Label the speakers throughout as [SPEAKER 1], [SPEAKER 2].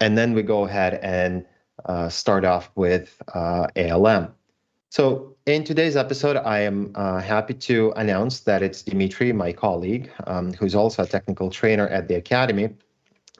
[SPEAKER 1] and then we go ahead and start off with ALM. So in today's episode, I am happy to announce that it's Dimitri, my colleague, who's also a technical trainer at the Academy.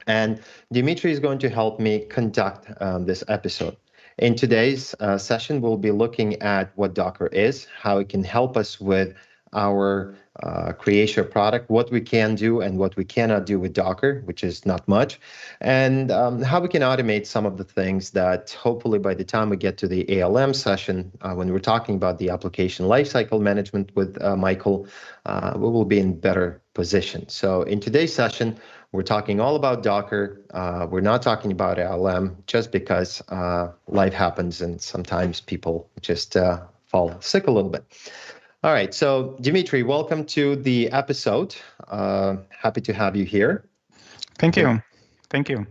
[SPEAKER 1] And Dimitri is going to help me conduct this episode. In today's session, we'll be looking at what Docker is, how it can help us with our Creatio product, what we can do and what we cannot do with Docker, which is not much, and how we can automate some of the things that hopefully by the time we get to the ALM session, when we're talking about the application lifecycle management with Michael, we will be in better position. So in today's session, we're talking all about Docker. We're not talking about ALM just because life happens and sometimes people just fall sick a little bit. All right, so Dimitri, welcome to the episode. Happy to have you here.
[SPEAKER 2] Thank you. Thank you.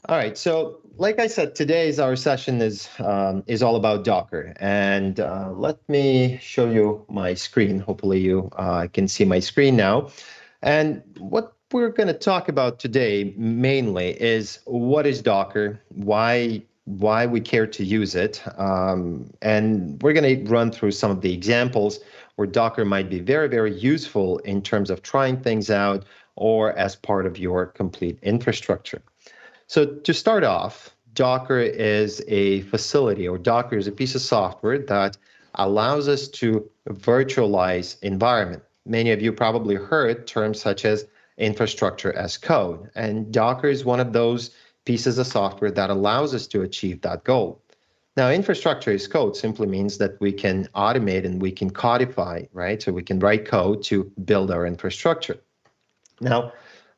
[SPEAKER 1] All right, so like I said, today's our session is all about Docker, and let me show you my screen. Hopefully, you can see my screen now. And what we're going to talk about today mainly is what is Docker, why we care to use it, and we're going to run through some of the examples where Docker might be very, very useful in terms of trying things out or as part of your complete infrastructure. So to start off, Docker is a facility, or Docker is a piece of software that allows us to virtualize environment. Many of you probably heard terms such as infrastructure as code, and Docker is one of those pieces of software that allows us to achieve that goal. Now, infrastructure as code simply means that we can automate and we can codify, right? So we can write code to build our infrastructure. Now,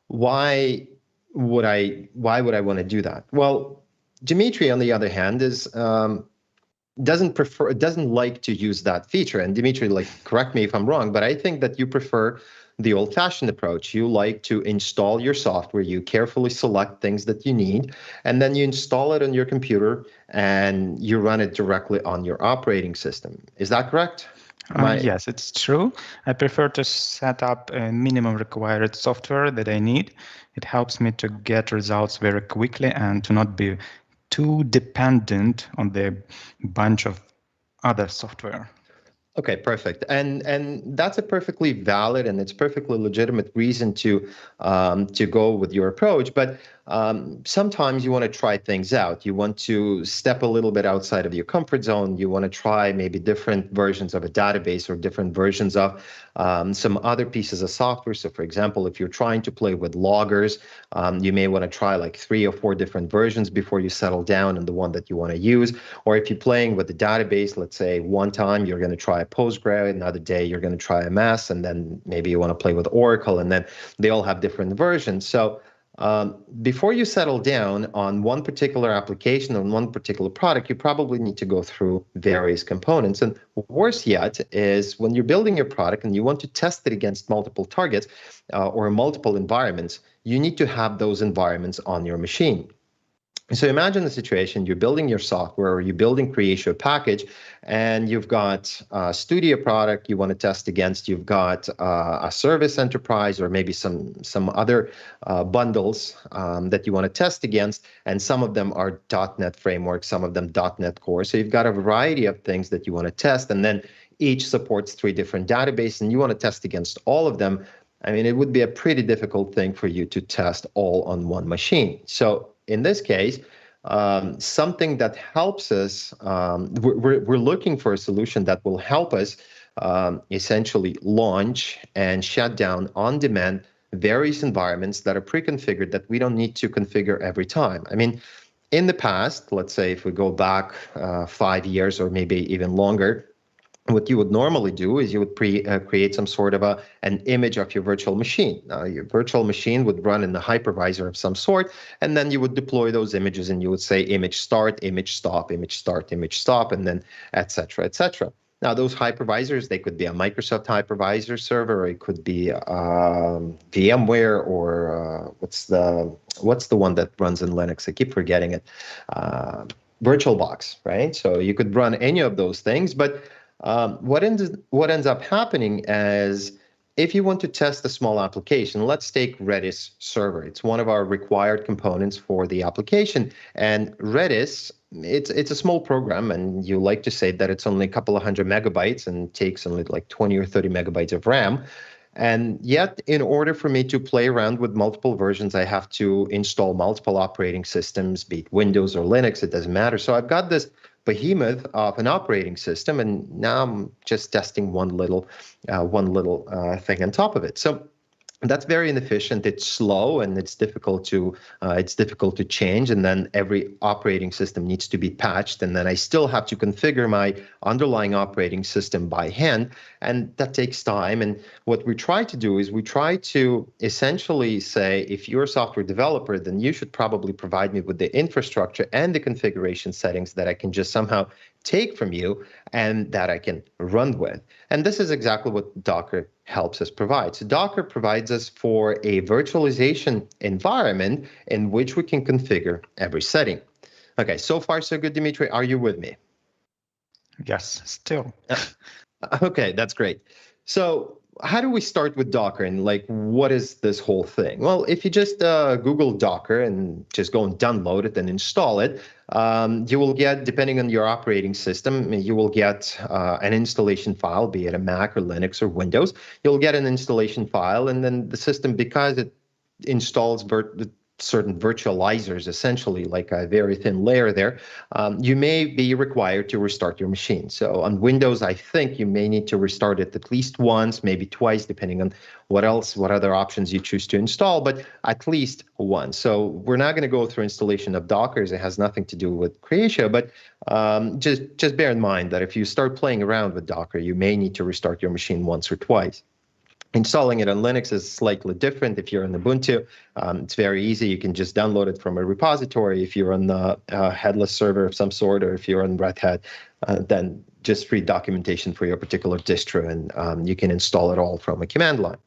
[SPEAKER 1] why would I want to do that? Well, Dimitri, on the other hand, is doesn't like to use that feature. And Dimitri, correct me if I'm wrong, but I think that you prefer the old-fashioned approach. You like to install your software, you carefully select things that you need, and then you install it on your computer and you run it directly on your operating system. Is that correct?
[SPEAKER 2] Yes, it's true. I prefer to set up a minimum required software that I need. It helps me to get results very quickly and to not be too dependent on the bunch of other software.
[SPEAKER 1] Okay, perfect. And that's a perfectly valid and it's perfectly legitimate reason to go with your approach. But sometimes you want to try things out. You want to step a little bit outside of your comfort zone. You want to try maybe different versions of a database or different versions of some other pieces of software. So for example, if you're trying to play with loggers, you may want to try like 3 or 4 different versions before you settle down on the one that you want to use. Or if you're playing with the database, let's say one time you're going to try PostgreSQL, another day you're going to try MS, and then maybe you want to play with Oracle, and then they all have different versions. So before you settle down on one particular application, on one particular product, you probably need to go through various components. And worse yet is when you're building your product and you want to test it against multiple targets or multiple environments, you need to have those environments on your machine. So imagine the situation, you're building your software or you're building Creatio package and you've got a studio product you want to test against, you've got a service enterprise or maybe some other bundles that you want to test against, and some of them are .NET Framework, some of them .NET Core. So you've got a variety of things that you want to test, and then each supports 3 different databases and you want to test against all of them. I mean, it would be a pretty difficult thing for you to test all on one machine. So in this case, something that helps us, we're looking for a solution that will help us essentially launch and shut down on demand various environments that are pre-configured that we don't need to configure every time. I mean, in the past, let's say if we go back 5 years or maybe even longer, what you would normally do is you would create some sort of an image of your virtual machine. Your virtual machine would run in the hypervisor of some sort, and then you would deploy those images and you would say image start, image stop, image start, image stop, and then et cetera, et cetera. Now, those hypervisors, they could be a Microsoft hypervisor server, or it could be VMware, or what's the one that runs in Linux? I keep forgetting it. VirtualBox, right? So you could run any of those things, but what ends up happening is if you want to test a small application, let's take Redis server. It's one of our required components for the application. And Redis, it's a small program, and you like to say that it's only a couple of hundred megabytes and takes only like 20 or 30 megabytes of RAM. And yet, in order for me to play around with multiple versions, I have to install multiple operating systems, be it Windows or Linux, it doesn't matter. So I've got this behemoth of an operating system, and now I'm just testing one little thing on top of it. So that's very inefficient. It's slow and it's difficult to change. And then every operating system needs to be patched. And then I still have to configure my underlying operating system by hand, and that takes time. And what we try to do is we try to essentially say, if you're a software developer, then you should probably provide me with the infrastructure and the configuration settings that I can just somehow take from you and that I can run with. And this is exactly what Docker helps us provide. So Docker provides us for a virtualization environment in which we can configure every setting. Okay, so far so good, Dimitri. Are you with me?
[SPEAKER 2] Yes, still.
[SPEAKER 1] Okay, that's great. So how do we start with Docker, and like, what is this whole thing? Well, if you just Google Docker and just go and download it and install it, you will get, depending on your operating system, you will get an installation file, be it a Mac or Linux or Windows. You'll get an installation file, and then the system, because it installs certain virtualizers, essentially like a very thin layer there, you may be required to restart your machine. So on Windows, I think you may need to restart it at least once, maybe twice, depending on what other options you choose to install, but at least once. So we're not going to go through installation of Docker. It has nothing to do with Creatio, but just bear in mind that if you start playing around with Docker, you may need to restart your machine once or twice. Installing it on Linux is slightly different. If you're on Ubuntu, it's very easy. You can just download it from a repository. If you're on a headless server of some sort, or if you're on Red Hat, then just read documentation for your particular distro, and you can install it all from a command line.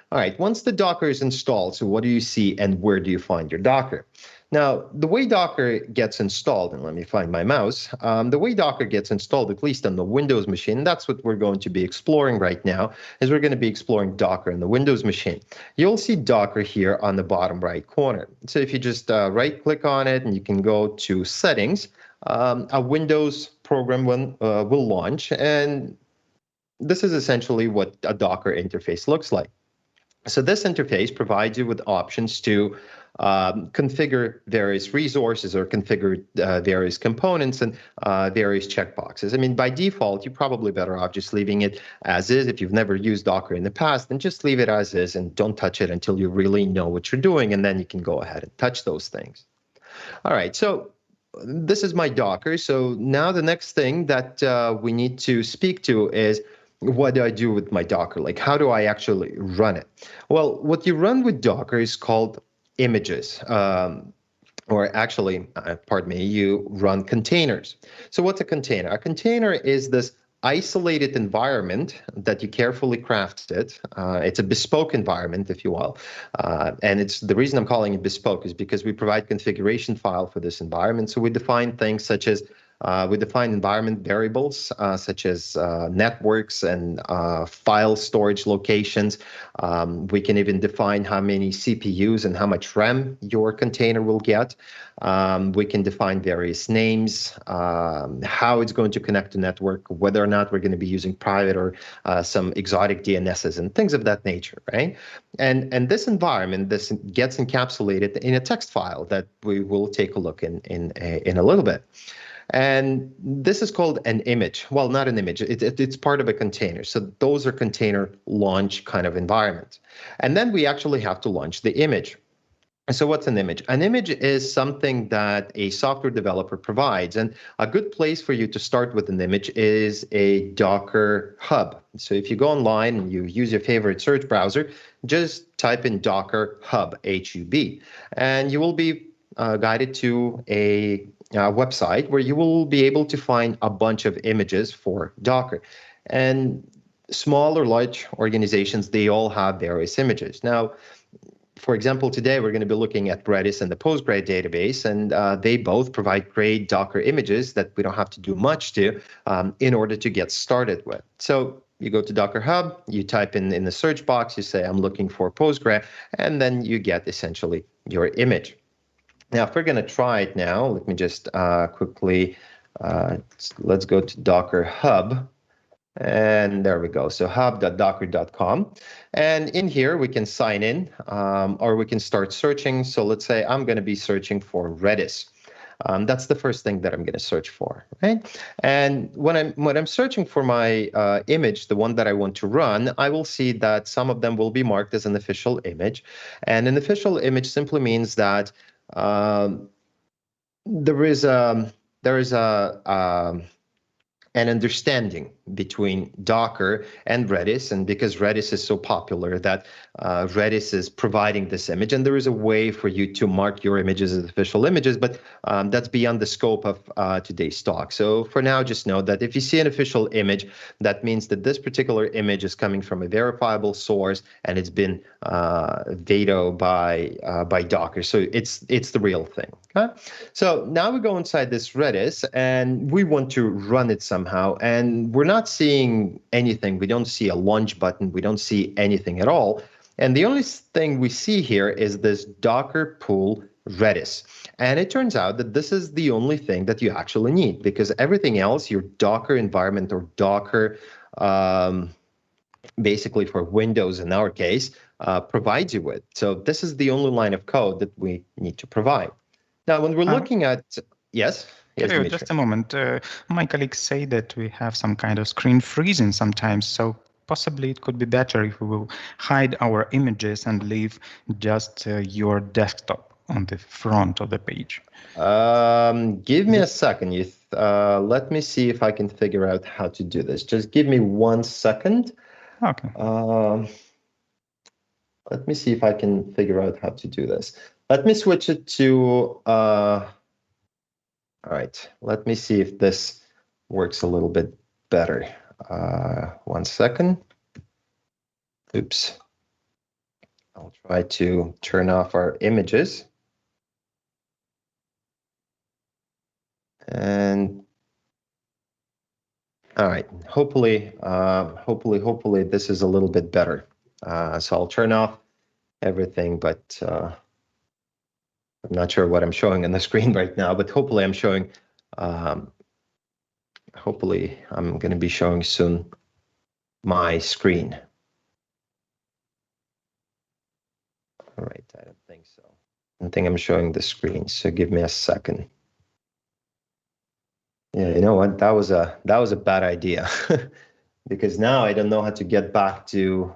[SPEAKER 1] All right, once the Docker is installed, so what do you see and where do you find your Docker? Now, the way Docker gets installed, and let me find my mouse, the way Docker gets installed, at least on the Windows machine, that's what we're going to be exploring right now, is we're going to be exploring Docker on the Windows machine. You'll see Docker here on the bottom right corner. So if you just right-click on it, and you can go to Settings, a Windows program will launch, and this is essentially what a Docker interface looks like. So this interface provides you with options to configure various resources or configure various components and various checkboxes. I mean, by default, you're probably better off just leaving it as is. If you've never used Docker in the past, then just leave it as is and don't touch it until you really know what you're doing, and then you can go ahead and touch those things. All right, so this is my Docker. So now the next thing that we need to speak to is, what do I do with my Docker? Like, how do I actually run it? Well, what you run with Docker is called images, or actually, pardon me, you run containers. So what's a container? A container is this isolated environment that you carefully crafted. It's a bespoke environment, if you will. And it's the reason I'm calling it bespoke is because we provide configuration file for this environment. So we define things such as we define environment variables such as networks and file storage locations. We can even define how many CPUs and how much RAM your container will get. We can define various names, how it's going to connect to network, whether or not we're going to be using private or some exotic DNSs and things of that nature, right? And this environment, this gets encapsulated in a text file that we will take a look in a little bit. And this is called an image. Well, not an image. It's part of a container. So those are container launch kind of environments. And then we actually have to launch the image. So what's an image? An image is something that a software developer provides. And a good place for you to start with an image is a Docker hub. So if you go online and you use your favorite search browser, just type in Docker hub, H-U-B, and you will be guided to a website where you will be able to find a bunch of images for Docker. And small or large organizations, they all have various images. Now, for example, today we're going to be looking at Redis and the Postgres database, and they both provide great Docker images that we don't have to do much to in order to get started with. So you go to Docker Hub, you type in the search box, you say, I'm looking for Postgre, and then you get essentially your image. Now, if we're going to try it now, let me just quickly, let's go to Docker Hub. And there we go. So hub.docker.com. And in here, we can sign in or we can start searching. So let's say I'm going to be searching for Redis. That's the first thing that I'm going to search for, right? And when I'm searching for my image, the one that I want to run, I will see that some of them will be marked as an official image. And an official image simply means that there is an understanding between Docker and Redis, and because Redis is so popular that Redis is providing this image, and there is a way for you to mark your images as official images, but that's beyond the scope of today's talk. So for now, just know that if you see an official image, that means that this particular image is coming from a verifiable source and it's been vetoed by Docker. So it's the real thing. Okay? So now we go inside this Redis and we want to run it somehow, and we're not seeing anything. We don't see a launch button. We don't see anything at all. And the only thing we see here is this Docker pull Redis. And it turns out that this is the only thing that you actually need, because everything else, your Docker environment or Docker, basically for Windows in our case, provides you with. So this is the only line of code that we need to provide. Now, when we're looking at, yes? Yes,
[SPEAKER 2] Creatio, just a moment. My colleagues say that we have some kind of screen freezing sometimes, so possibly it could be better if we will hide our images and leave just your desktop on the front of the page.
[SPEAKER 1] Give me a second. Let me see if I can figure out how to do this. Just give me 1 second.
[SPEAKER 2] Okay.
[SPEAKER 1] Let me see if I can figure out how to do this. Let me switch it to, all right, let me see if this works a little bit better. 1 second. Oops. I'll try to turn off our images. And all right, hopefully this is a little bit better. So I'll turn off everything, but I'm not sure what I'm showing on the screen right now, but hopefully I'm showing, hopefully I'm going to be showing soon my screen. All right, I don't think so. I don't think I'm showing the screen, so give me a second. Yeah, you know what? That was a bad idea because now I don't know how to get back to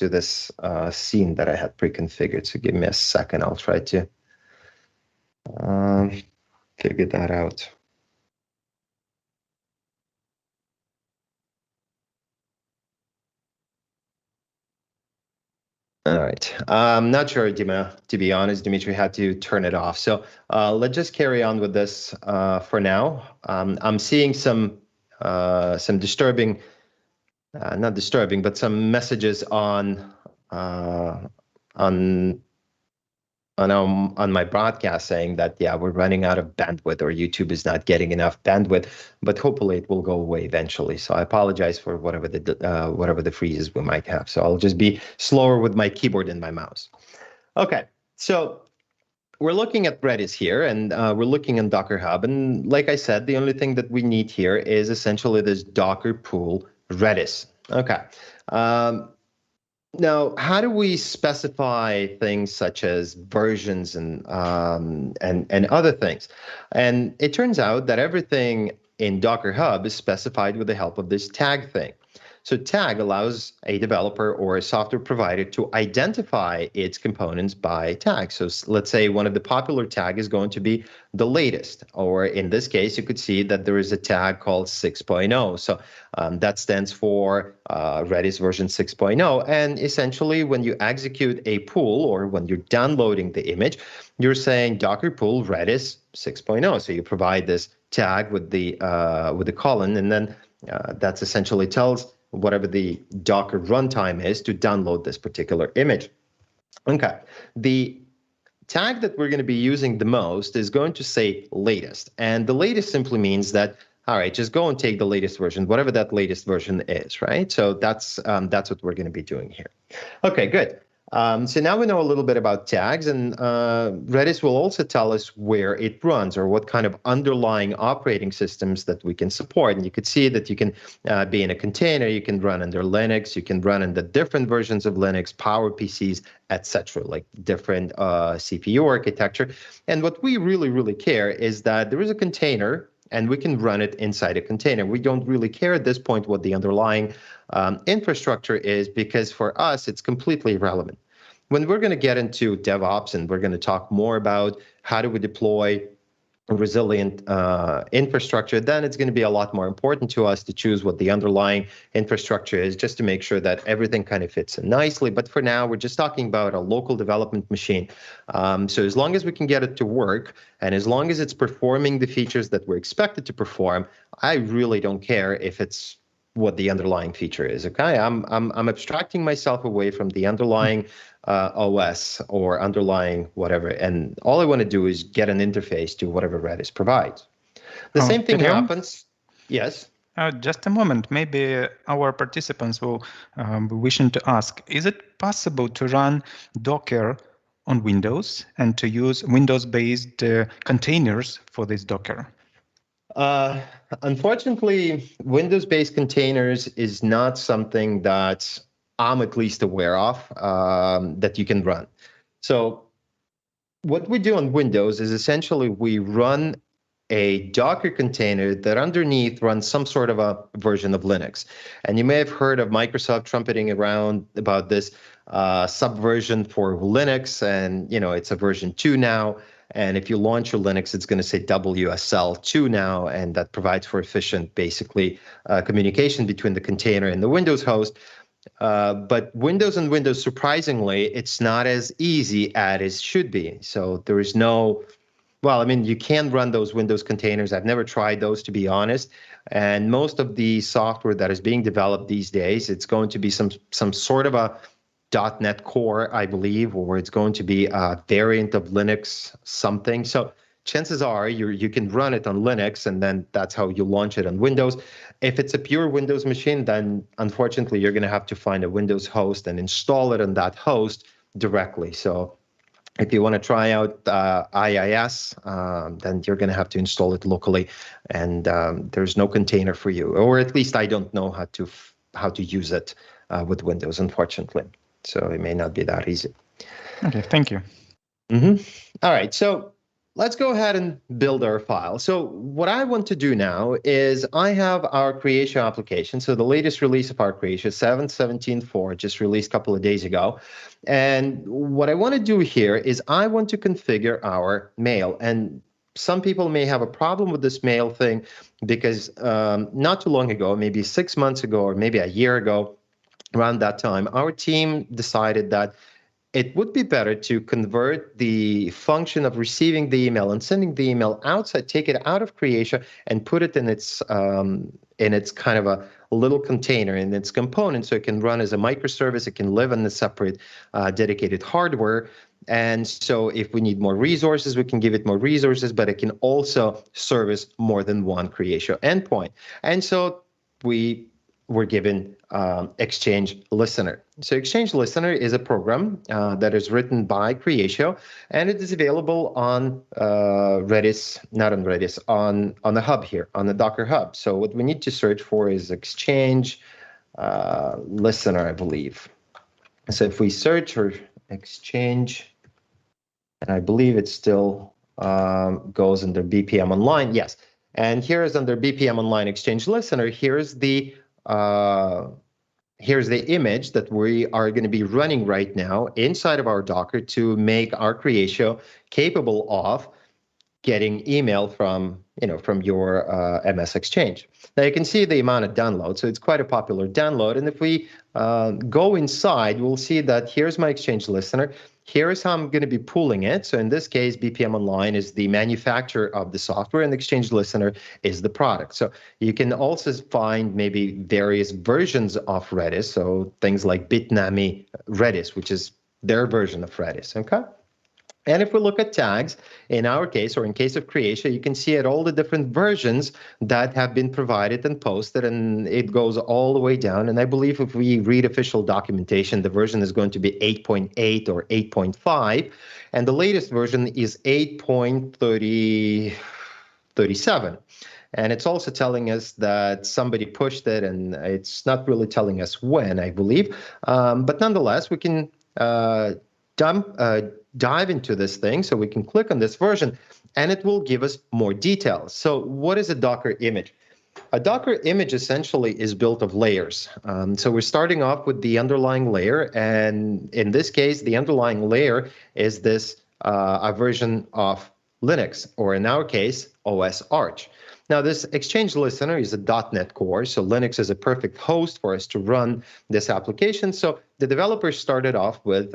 [SPEAKER 1] this scene that I had pre-configured. So give me a second. I'll try to figure that out. All right. I'm not sure, Dima, to be honest. Dimitri had to turn it off. So let's just carry on with this for now. I'm seeing some disturbing, not disturbing, but some messages on my broadcast saying that, yeah, we're running out of bandwidth or YouTube is not getting enough bandwidth, but hopefully it will go away eventually. So I apologize for whatever the freezes we might have. So I'll just be slower with my keyboard and my mouse. Okay, so we're looking at Redis here, and we're looking in Docker Hub. And like I said, the only thing that we need here is essentially this Docker pull Redis. Okay. Now, how do we specify things such as versions and other things? And it turns out that everything in Docker Hub is specified with the help of this tag thing. So tag allows a developer or a software provider to identify its components by tag. So let's say one of the popular tag is going to be the latest, or in this case, you could see that there is a tag called 6.0. So that stands for Redis version 6.0. And essentially, when you execute a pull or when you're downloading the image, you're saying Docker pull Redis 6.0. So you provide this tag with the colon, and then that's essentially tells whatever the Docker runtime is to download this particular image. Okay, the tag that we're going to be using the most is going to say latest, and the latest simply means that all right, just go and take the latest version, whatever that latest version is, right? So that's what we're going to be doing here. Okay, good. So now we know a little bit about tags, and Redis will also tell us where it runs or what kind of underlying operating systems that we can support. And you could see that you can be in a container, you can run under Linux, you can run under different versions of Linux, Power PCs, etc., like different CPU architecture. And what we really, really care is that there is a container and we can run it inside a container. We don't really care at this point what the underlying infrastructure is, because for us, it's completely irrelevant. When we're going to get into DevOps and we're going to talk more about how do we deploy a resilient infrastructure, then it's going to be a lot more important to us to choose what the underlying infrastructure is, just to make sure that everything kind of fits in nicely. But for now, we're just talking about a local development machine. So as long as we can get it to work, and as long as it's performing the features that we're expected to perform, I really don't care if it's what the underlying feature is. Okay, I'm abstracting myself away from the underlying OS or underlying whatever, and all I want to do is get an interface to whatever Redis provides. The same thing happens. Yes.
[SPEAKER 2] Just a moment. Maybe our participants will be wishing to ask: is it possible to run Docker on Windows and to use Windows-based containers for this Docker?
[SPEAKER 1] Unfortunately, Windows-based containers is not something that I'm at least aware of that you can run. So what we do on Windows is essentially we run a Docker container that underneath runs some sort of a version of Linux. And you may have heard of Microsoft trumpeting around about this subversion for Linux, and it's a version 2 now. And if you launch your Linux, it's going to say WSL2 now, and that provides for efficient, basically, communication between the container and the Windows host. But Windows and Windows, surprisingly, it's not as easy as it should be. So there is no, well, I mean, you can run those Windows containers. I've never tried those, to be honest. And most of the software that is being developed these days, it's going to be some sort of a .NET Core, I believe, or it's going to be a variant of Linux something. So chances are you can run it on Linux, and then that's how you launch it on Windows. If it's a pure Windows machine, then unfortunately you're going to have to find a Windows host and install it on that host directly. So if you want to try out IIS, then you're going to have to install it locally, and there's no container for you, or at least I don't know how to use it with Windows, unfortunately. So it may not be that easy.
[SPEAKER 2] Okay, thank you.
[SPEAKER 1] All right, so let's go ahead and build our file. So what I want to do now is I have our Creatio application. So the latest release of our Creatio, 7.17.4, just released a couple of days ago. And what I want to do here is I want to configure our mail. And some people may have a problem with this mail thing because not too long ago, maybe 6 months ago or maybe a year ago, around that time, our team decided that it would be better to convert the function of receiving the email and sending the email outside, take it out of Creatio and put it in its kind of a little container, in its component, so it can run as a microservice. It can live on a separate dedicated hardware. And so if we need more resources, we can give it more resources, but it can also service more than one Creatio endpoint. And so we were given Exchange Listener. So Exchange Listener is a program that is written by Creatio, and it is available on Redis, not on Redis, on the hub here, on the Docker hub. So what we need to search for is Exchange Listener, I believe. So if we search for Exchange, and I believe it still goes under BPM Online, yes. And here is under BPM Online Exchange Listener, here's the image that we are going to be running right now inside of our Docker to make our Creatio capable of getting email from your MS Exchange. Now you can see the amount of download, so it's quite a popular download. And if we go inside, we'll see that here's my Exchange Listener. Here's how I'm going to be pulling it. So in this case, BPM Online is the manufacturer of the software, and Exchange Listener is the product. So you can also find maybe various versions of Redis, so things like Bitnami Redis, which is their version of Redis. Okay. And if we look at tags, in our case, or in case of Creatio, you can see at all the different versions that have been provided and posted, and it goes all the way down. And I believe if we read official documentation, the version is going to be 8.8 or 8.5, and the latest version is 8.37. And it's also telling us that somebody pushed it, and it's not really telling us when, I believe. But nonetheless, we can dive into this thing. So we can click on this version, and it will give us more details. So what is a Docker image? A Docker image essentially is built of layers. So we're starting off with the underlying layer, and in this case, the underlying layer is this a version of Linux, or in our case, OS Arch. Now, this Exchange Listener is a .NET Core, so Linux is a perfect host for us to run this application. So the developers started off with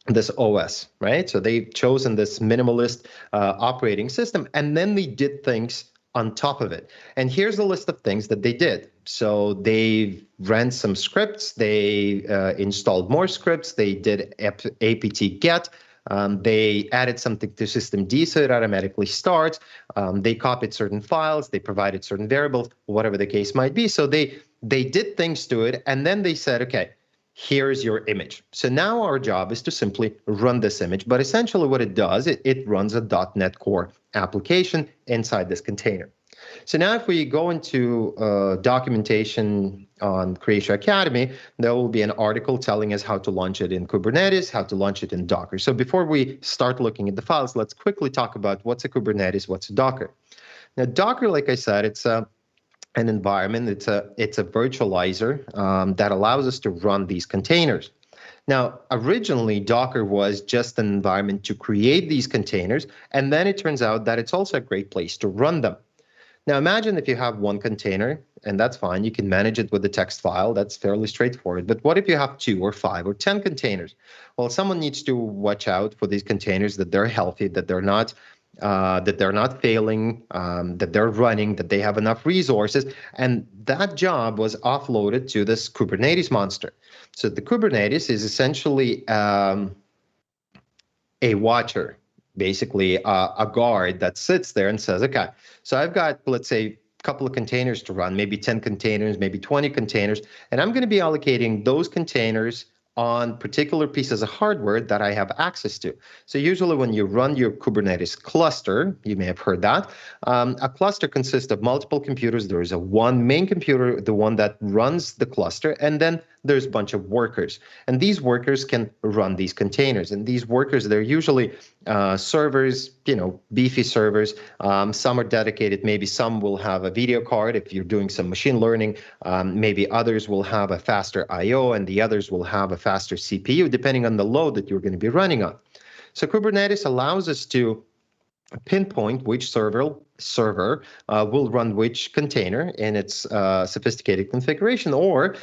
[SPEAKER 1] this OS, right? So they've chosen this minimalist operating system, and then they did things on top of it. And here's a list of things that they did. So they ran some scripts, they installed more scripts, they did apt-get, they added something to systemd so it automatically starts. They copied certain files, they provided certain variables, whatever the case might be. So they did things to it, and then they said, okay, here's your image. So now our job is to simply run this image. But essentially what it does, it runs a .NET Core application inside this container. So now if we go into documentation on Creatio Academy, there will be an article telling us how to launch it in Kubernetes, how to launch it in Docker. So before we start looking at the files, let's quickly talk about what's a Kubernetes, what's a Docker. Now, Docker, like I said, it's an environment, it's a virtualizer that allows us to run these containers. Now, originally, Docker was just an environment to create these containers, and then it turns out that it's also a great place to run them. Now, imagine if you have one container, and that's fine. You can manage it with a text file. That's fairly straightforward. But what if you have 2 or 5 or 10 containers? Well, someone needs to watch out for these containers, that they're healthy, that they're not failing, that they're running, that they have enough resources. And that job was offloaded to this Kubernetes monster. So the Kubernetes is essentially a watcher, basically a guard that sits there and says, okay, so I've got, let's say, a couple of containers to run, maybe 10 containers, maybe 20 containers, and I'm going to be allocating those containers on particular pieces of hardware that I have access to. So usually when you run your Kubernetes cluster, you may have heard that, a cluster consists of multiple computers. There is one main computer, the one that runs the cluster, and then there's a bunch of workers. And these workers can run these containers. And these workers, they're usually servers, beefy servers. Some are dedicated. Maybe some will have a video card if you're doing some machine learning. Maybe others will have a faster I/O, and the others will have a faster CPU, depending on the load that you're going to be running on. So Kubernetes allows us to pinpoint which server will run which container in its sophisticated configuration, or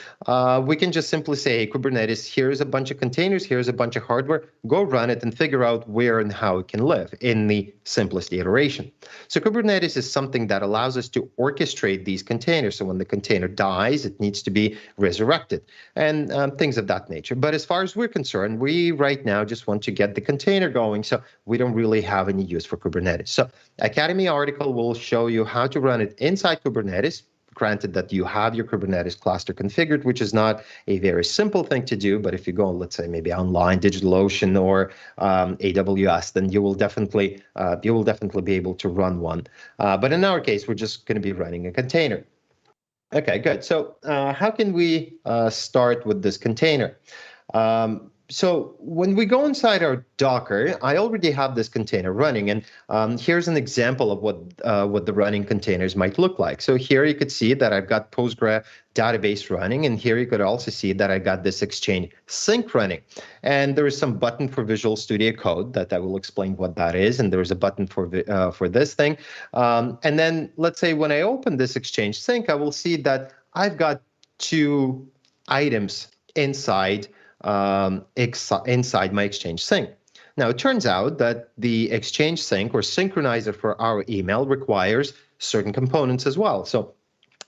[SPEAKER 1] we can just simply say, hey, Kubernetes, here's a bunch of containers, here's a bunch of hardware, go run it and figure out where and how it can live in the simplest iteration. So Kubernetes is something that allows us to orchestrate these containers. So when the container dies, it needs to be resurrected and things of that nature. But as far as we're concerned, we right now just want to get the container going, so we don't really have any use for Kubernetes. So Academy article will show you how to run it inside Kubernetes, granted that you have your Kubernetes cluster configured, which is not a very simple thing to do. But if you go, let's say, maybe online, DigitalOcean or AWS, then you will definitely be able to run one. But in our case, we're just going to be running a container. Okay, good. So how can we start with this container? So when we go inside our Docker, I already have this container running, and here's an example of what the running containers might look like. So here you could see that I've got Postgre database running, and here you could also see that I got this Exchange sync running. And there is some button for Visual Studio Code that I will explain what that is, and there's a button for this thing. And then let's say when I open this Exchange sync, I will see that I've got 2 items inside my Exchange sync. Now, it turns out that the Exchange sync or synchronizer for our email requires certain components as well. So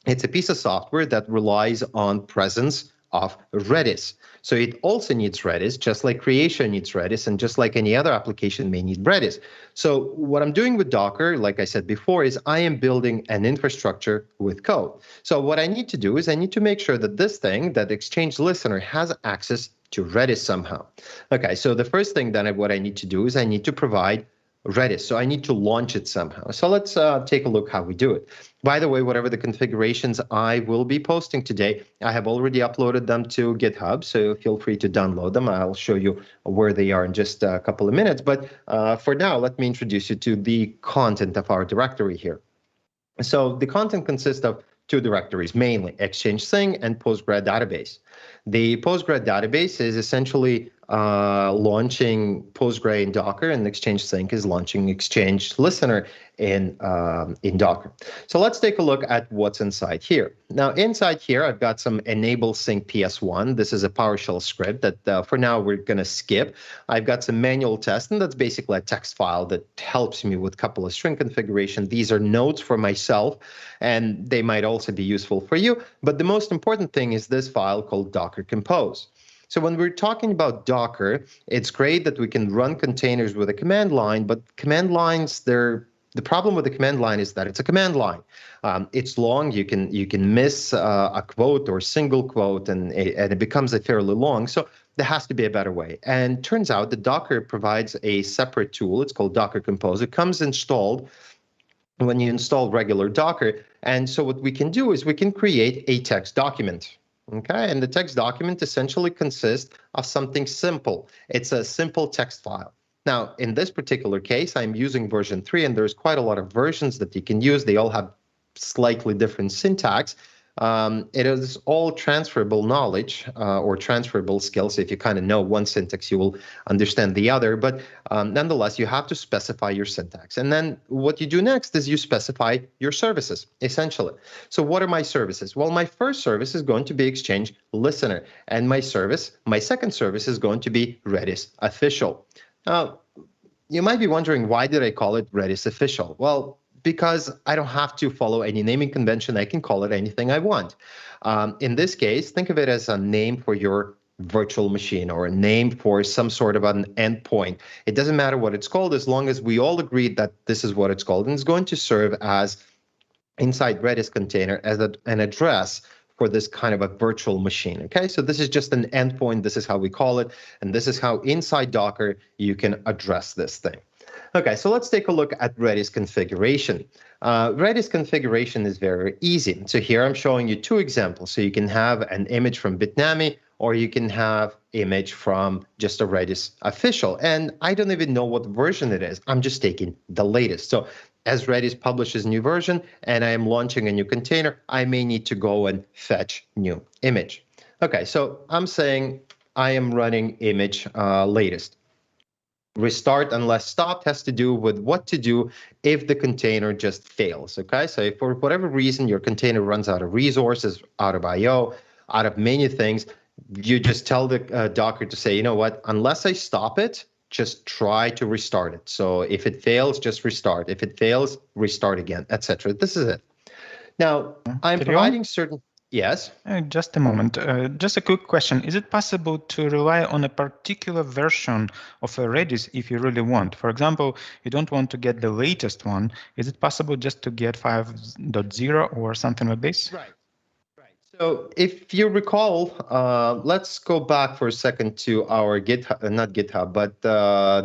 [SPEAKER 1] it's a piece of software that relies on presence of Redis. So it also needs Redis, just like Creatio needs Redis, and just like any other application may need Redis. So what I'm doing with Docker, like I said before, is I am building an infrastructure with code. So what I need to do is I need to make sure that this thing, that Exchange Listener, has access to Redis somehow. Okay, so the first thing that what I need to do is I need to provide Redis. So I need to launch it somehow. So let's take a look how we do it. By the way, whatever the configurations I will be posting today, I have already uploaded them to GitHub, so feel free to download them. I'll show you where they are in just a couple of minutes. But for now, let me introduce you to the content of our directory here. So the content consists of two directories, mainly Exchange Thing and Postgres database. The Postgres database is essentially launching Postgres in Docker, and Exchange Sync is launching Exchange Listener in Docker. So let's take a look at what's inside here. Now, inside here, I've got some enable sync PS1. This is a PowerShell script that for now we're going to skip. I've got some manual test, and that's basically a text file that helps me with a couple of string configuration. These are notes for myself, and they might also be useful for you. But the most important thing is this file called Docker Compose. So when we're talking about Docker, it's great that we can run containers with a command line, but command lines, the problem with the command line is that it's a command line. It's long. You can miss a quote or single quote, and it becomes a fairly long. So there has to be a better way. And turns out that Docker provides a separate tool. It's called Docker Compose. It comes installed when you install regular Docker. And so what we can do is we can create a text document. Okay, and the text document essentially consists of something simple. It's a simple text file. Now, in this particular case, I'm using version 3, and there's quite a lot of versions that you can use. They all have slightly different syntax. It is all transferable knowledge or transferable skills. If you kind of know one syntax, you will understand the other. But nonetheless, you have to specify your syntax. And then what you do next is you specify your services, essentially. So what are my services? Well, my first service is going to be Exchange Listener. And my second service is going to be Redis Official. Now, you might be wondering, why did I call it Redis Official? Well, because I don't have to follow any naming convention. I can call it anything I want. In this case, think of it as a name for your virtual machine or a name for some sort of an endpoint. It doesn't matter what it's called as long as we all agree that this is what it's called, and it's going to serve as inside Redis container as an address for this kind of a virtual machine. Okay, so this is just an endpoint. This is how we call it, and this is how inside Docker you can address this thing. Okay, so let's take a look at Redis configuration. Redis configuration is very easy. So here I'm showing you two examples. So you can have an image from Bitnami, or you can have image from just a Redis official. And I don't even know what version it is. I'm just taking the latest. So as Redis publishes new version and I am launching a new container, I may need to go and fetch new image. Okay, so I'm saying I am running image latest. Restart unless stopped has to do with what to do if the container just fails. Okay, so if for whatever reason your container runs out of resources, out of I/O, out of many things, you just tell the Docker to say, you know what, unless I stop it, just try to restart it. So if it fails, just restart. If it fails, restart again, etc. This is it. Now, I'm providing certain... Yes?
[SPEAKER 2] Just a moment. Just a quick question. Is it possible to rely on a particular version of a Redis if you really want? For example, you don't want to get the latest one. Is it possible just to get 5.0 or something like this?
[SPEAKER 1] Right. So if you recall, let's go back for a second to our GitHub, not GitHub, but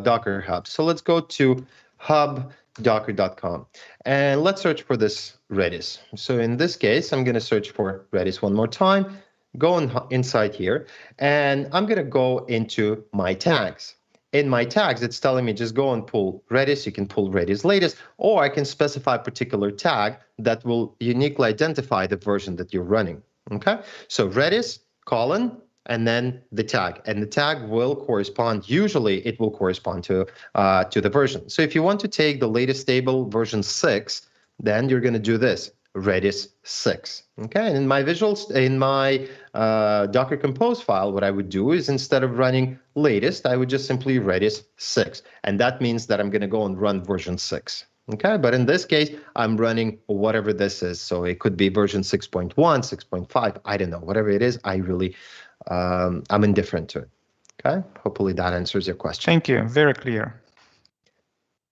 [SPEAKER 1] Docker Hub. So let's go to hub.docker.com and let's search for this Redis. So in this case, I'm going to search for Redis one more time, go inside here, and I'm going to go into my tags. In my tags, it's telling me just go and pull Redis. You can pull Redis latest, or I can specify a particular tag that will uniquely identify the version that you're running. Okay, so Redis, colon, and then the tag. And the tag will correspond, usually it will correspond to the version. So if you want to take the latest stable version 6, then you're going to do this, Redis 6. Okay, and in my visuals, in my Docker Compose file, what I would do is instead of running latest, I would just simply Redis 6. And that means that I'm going to go and run version 6. Okay, but in this case, I'm running whatever this is. So it could be version 6.1, 6.5, I don't know, whatever it is, I'm indifferent to it. Okay, hopefully that answers your question.
[SPEAKER 2] Thank you, very clear.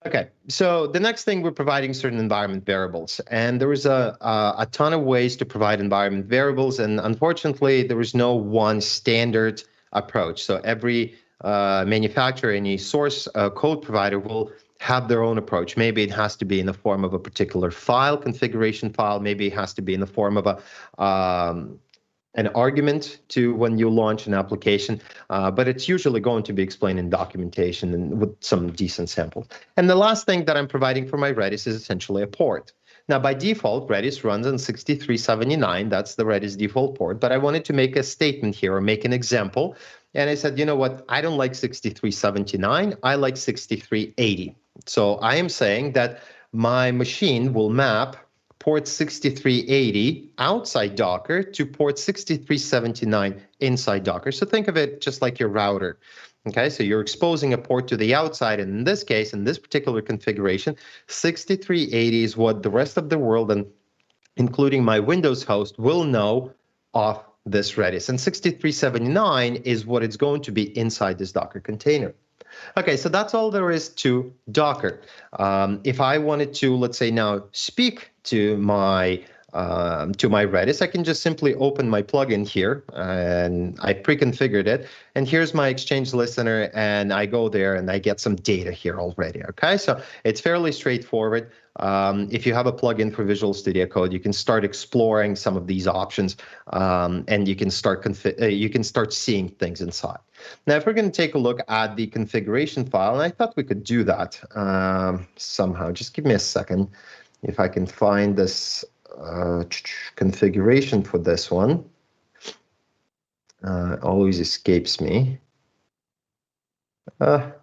[SPEAKER 1] Okay, so the next thing, we're providing certain environment variables, and there is a ton of ways to provide environment variables, and unfortunately, there is no one standard approach. So every manufacturer, any source code provider will have their own approach. Maybe it has to be in the form of a particular file, configuration file. Maybe it has to be in the form of an argument to when you launch an application, but it's usually going to be explained in documentation and with some decent samples. And the last thing that I'm providing for my Redis is essentially a port. Now, by default, Redis runs on 6379. That's the Redis default port, but I wanted to make a statement here or make an example. And I said, you know what, I don't like 6379, I like 6380. So I am saying that my machine will map port 6380 outside Docker to port 6379 inside Docker. So think of it just like your router. Okay, so you're exposing a port to the outside, and in this case, in this particular configuration, 6380 is what the rest of the world, and including my Windows host, will know of this Redis. And 6379 is what it's going to be inside this Docker container. Okay, so that's all there is to Docker. If I wanted to, let's say now, speak to my Redis, I can just simply open my plugin here, and I pre-configured it. And here's my Exchange listener, and I go there and I get some data here already. Okay, so it's fairly straightforward. If you have a plugin for Visual Studio Code, you can start exploring some of these options, and you can start seeing things inside. Now, if we're going to take a look at the configuration file, and I thought we could do that somehow. Just give me a second if I can find this configuration for this one. Always escapes me. Can't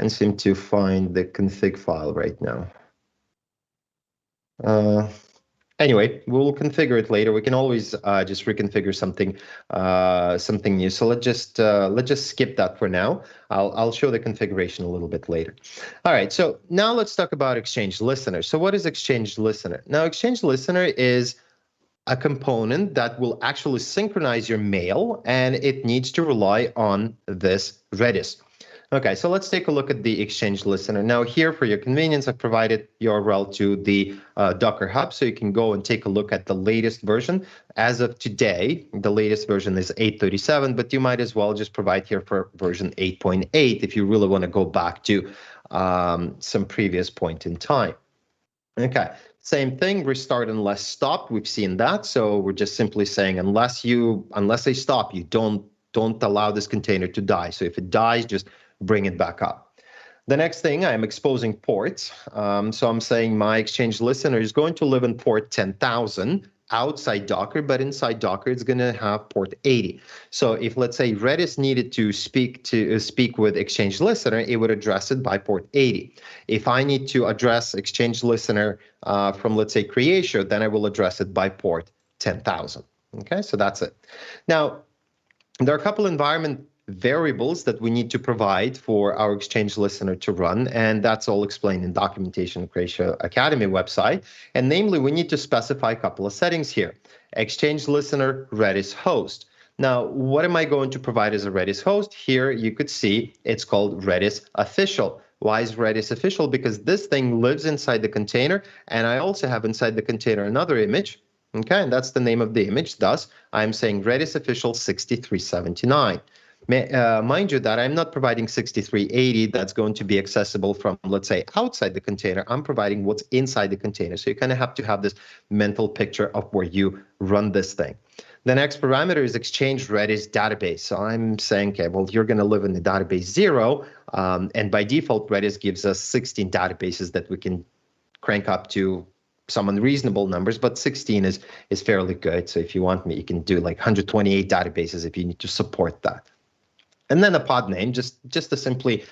[SPEAKER 1] seem to find the config file right now. Anyway, we'll configure it later. We can always just reconfigure something new. So let's just skip that for now. I'll show the configuration a little bit later. All right. So now let's talk about Exchange Listener. So what is Exchange Listener? Now, Exchange Listener is a component that will actually synchronize your mail, and it needs to rely on this Redis. Okay, so let's take a look at the Exchange Listener. Now here, for your convenience, I've provided URL to the Docker Hub, so you can go and take a look at the latest version. As of today, the latest version is 8.37, but you might as well just provide here for version 8.8 if you really want to go back to some previous point in time. Okay, same thing, restart unless stopped. We've seen that, so we're just simply saying unless they stop, you don't allow this container to die. So if it dies, just bring it back up. The next thing, I'm exposing ports. So I'm saying my Exchange Listener is going to live in port 10,000 outside Docker, but inside Docker, it's going to have port 80. So if, let's say, Redis needed to speak with Exchange Listener, it would address it by port 80. If I need to address Exchange Listener from, let's say, Creatio, then I will address it by port 10,000. Okay, so that's it. Now, there are a couple environment variables that we need to provide for our Exchange Listener to run, and that's all explained in documentation Creatio Academy website. And namely, we need to specify a couple of settings here. Exchange Listener Redis host. Now, what am I going to provide as a Redis host? Here you could see it's called Redis official. Why is Redis official? Because this thing lives inside the container, and I also have inside the container another image. Okay, and that's the name of the image. Thus, I'm saying Redis official 6379. Mind you that I'm not providing 6380 that's going to be accessible from, let's say, outside the container. I'm providing what's inside the container. So you kind of have to have this mental picture of where you run this thing. The next parameter is Exchange Redis database. So I'm saying, okay, well, you're going to live in the database 0. And by default, Redis gives us 16 databases that we can crank up to some unreasonable numbers, but 16 is fairly good. So if you want me, you can do like 128 databases if you need to support that. And then a pod name, just a simply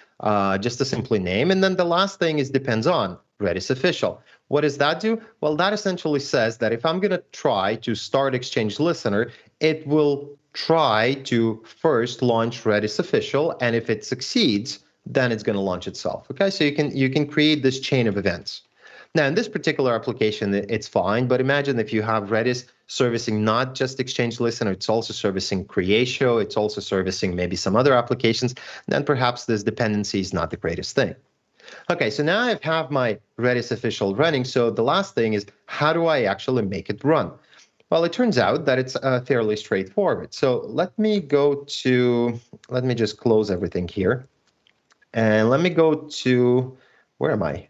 [SPEAKER 1] name. And then the last thing is depends on Redis official. What does that do? Well, that essentially says that if I'm going to try to start Exchange Listener, it will try to first launch Redis official, and if it succeeds, then it's going to launch itself. Okay, so you can create this chain of events. Now, in this particular application, it's fine, but imagine if you have Redis servicing not just Exchange Listener, it's also servicing Creatio, it's also servicing maybe some other applications, then perhaps this dependency is not the greatest thing. Okay, so now I have my Redis official running, so the last thing is, how do I actually make it run? Well, it turns out that it's fairly straightforward. So let me just close everything here. And let me go to, where am I?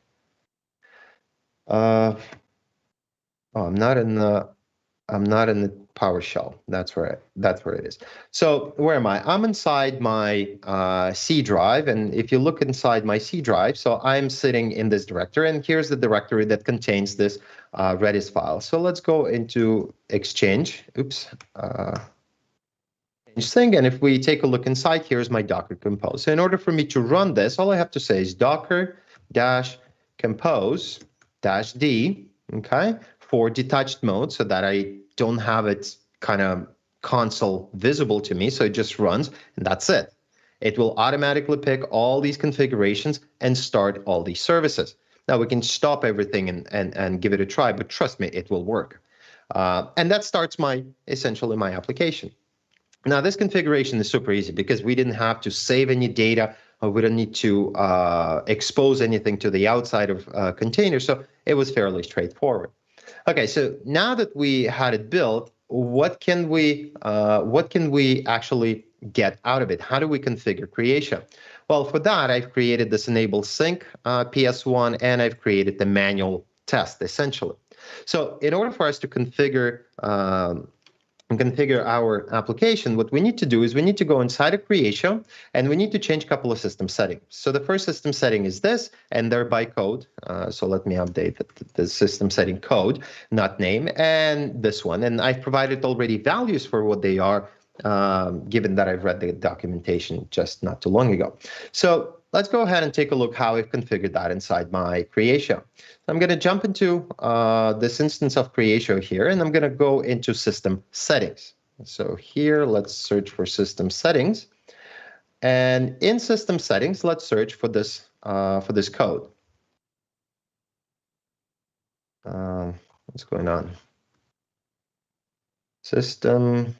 [SPEAKER 1] Oh, I'm not in the PowerShell. That's where it is. So where am I? I'm inside my C drive, and if you look inside my C drive, so I'm sitting in this directory, and here's the directory that contains this Redis file. So let's go into Exchange. Oops. Thing, and if we take a look inside, here's my Docker Compose. So in order for me to run this, all I have to say is docker-compose-d, okay, for detached mode, so that I don't have its kind of console visible to me. So it just runs, and that's it. It will automatically pick all these configurations and start all these services. Now we can stop everything and give it a try, but trust me, it will work. And that starts essentially my application. Now, this configuration is super easy because we didn't have to save any data, or we don't need to expose anything to the outside of containers, so it was fairly straightforward. Okay, so now that we had it built, what can we actually get out of it? How do we configure Creatio? Well, for that, I've created this enable sync PS1, and I've created the manual test, essentially. So in order for us to configure our application, what we need to do is we need to go inside of Creatio, and we need to change a couple of system settings. So the first system setting is this, and they're by code. So let me update the system setting code, not name, and this one. And I've provided already values for what they are, given that I've read the documentation just not too long ago. So let's go ahead and take a look how I've configured that inside my Creatio. I'm going to jump into this instance of Creatio here, and I'm going to go into system settings. So here, let's search for system settings. And in system settings, let's search for this code. What's going on? System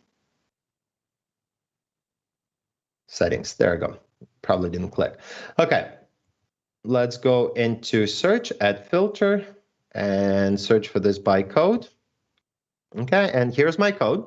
[SPEAKER 1] settings. There we go. Probably didn't click. Okay. Let's go into search, add filter, and search for this by code. Okay, and here's my code.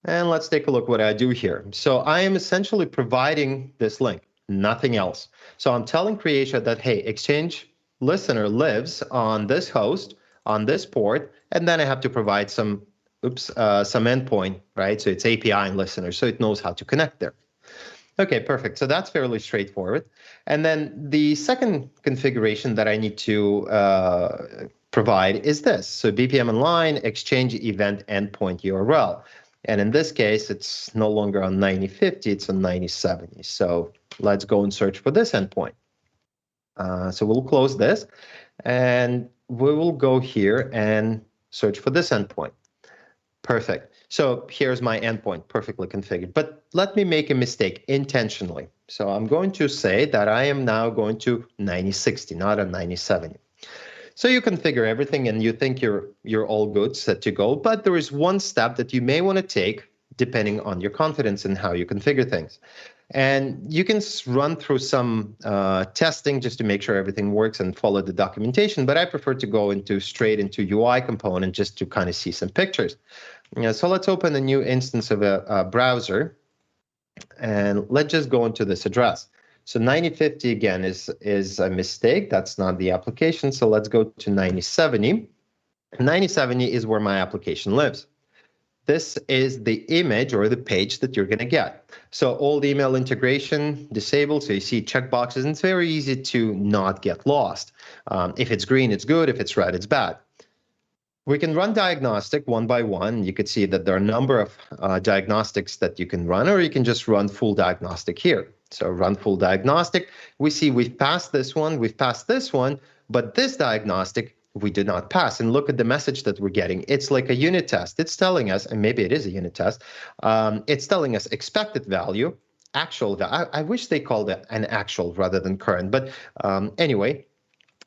[SPEAKER 1] And let's take a look what I do here. So I am essentially providing this link, nothing else. So I'm telling Creatio that, hey, Exchange Listener lives on this host, on this port, and then I have to provide some endpoint, right? So it's API and Listener, so it knows how to connect there. Okay, perfect. So that's fairly straightforward. And then the second configuration that I need to provide is this. So BPM inline, Exchange event endpoint URL. And in this case, it's no longer on 9050, it's on 9070. So let's go and search for this endpoint. So we'll close this, and we will go here and search for this endpoint. Perfect. So here's my endpoint, perfectly configured. But let me make a mistake intentionally. So I'm going to say that I am now going to 9060, not a 9070. So you configure everything, and you think you're all good, set to go. But there is one step that you may want to take, depending on your confidence in how you configure things. And you can run through some testing just to make sure everything works and follow the documentation. But I prefer to go straight into UI component just to kind of see some pictures. So let's open a new instance of a browser, and let's just go into this address. So 9050 again is a mistake. That's not the application. So let's go to 9070. 9070 is where my application lives. This is the image or the page that you're going to get. So old email integration disabled. So you see checkboxes, and it's very easy to not get lost. If it's green, it's good. If it's red, it's bad. We can run diagnostic one by one. You could see that there are a number of diagnostics that you can run, or you can just run full diagnostic here. So run full diagnostic. We see we've passed this one, but this diagnostic we did not pass. And look at the message that we're getting. It's like a unit test. It's telling us, and maybe it is a unit test, it's telling us expected value, actual. I wish they called it an actual rather than current, but anyway,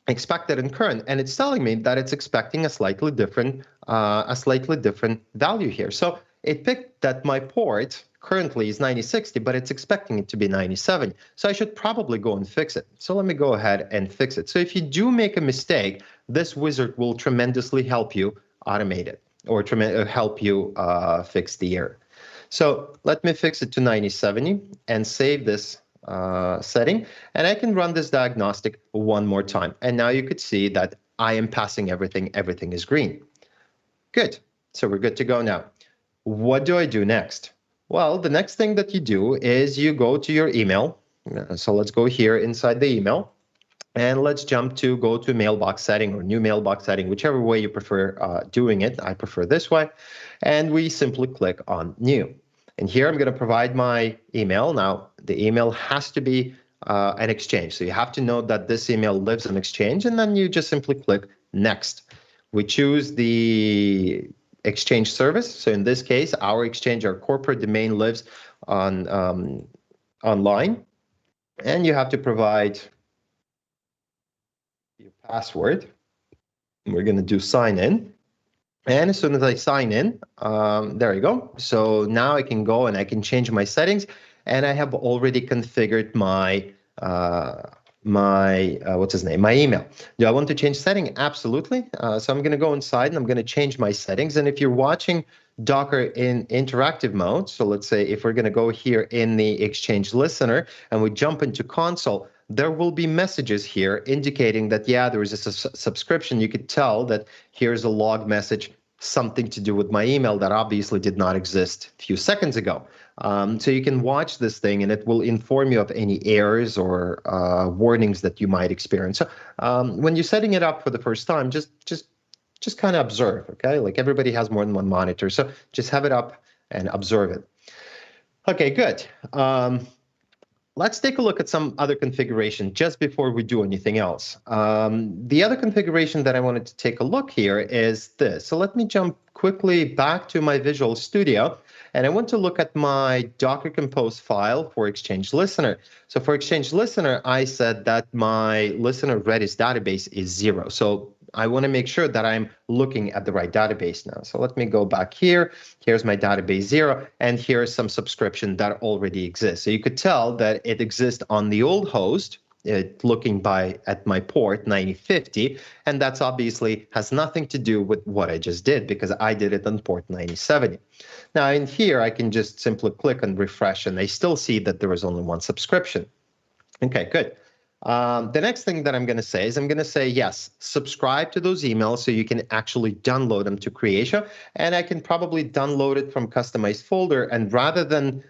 [SPEAKER 1] expected and current, and it's telling me that it's expecting a slightly different value here. So it picked that my port currently is 9060, but it's expecting it to be 9070. So I should probably go and fix it. So let me go ahead and fix it. So if you do make a mistake, this wizard will tremendously help you automate it or help you fix the error. So let me fix it to 9070 and save this setting, and I can run this diagnostic one more time. And now you could see that I am passing everything. Everything is green. Good. So we're good to go now. What do I do next? Well, the next thing that you do is you go to your email. So let's go here inside the email, and let's go to mailbox setting or new mailbox setting, whichever way you prefer doing it. I prefer this way. And we simply click on new. And here I'm going to provide my email. Now, the email has to be an Exchange. So you have to know that this email lives on Exchange, and then you just simply click next. We choose the Exchange service. So in this case, our Exchange, our corporate domain lives on online, and you have to provide your password. We're going to do sign in. And as soon as I sign in, there you go. So now I can go and I can change my settings, and I have already configured my my email. Do I want to change setting? Absolutely. So I'm going to go inside and I'm going to change my settings. And if you're watching Docker in interactive mode, so let's say if we're going to go here in the Exchange listener and we jump into console, there will be messages here indicating that, yeah, there is a subscription. You could tell that here's a log message, something to do with my email that obviously did not exist a few seconds ago. So you can watch this thing and it will inform you of any errors or warnings that you might experience. So when you're setting it up for the first time, just kind of observe, okay? Like everybody has more than one monitor, so just have it up and observe it. Okay, good. Let's take a look at some other configuration just before we do anything else. The other configuration that I wanted to take a look here is this. So let me jump quickly back to my Visual Studio, and I want to look at my Docker Compose file for Exchange Listener. So for Exchange Listener, I said that my listener Redis database is 0. So I want to make sure that I'm looking at the right database now. So let me go back here. Here's my database 0, and here's some subscription that already exists. So you could tell that it exists on the old host, looking at my port 9050, and that's obviously has nothing to do with what I just did because I did it on port 9070. Now in here, I can just simply click and refresh, and I still see that there is only one subscription. Okay, good. The next thing that I'm going to say is I'm going to say, yes, subscribe to those emails so you can actually download them to Creatio. And I can probably download it from customized folder. And rather than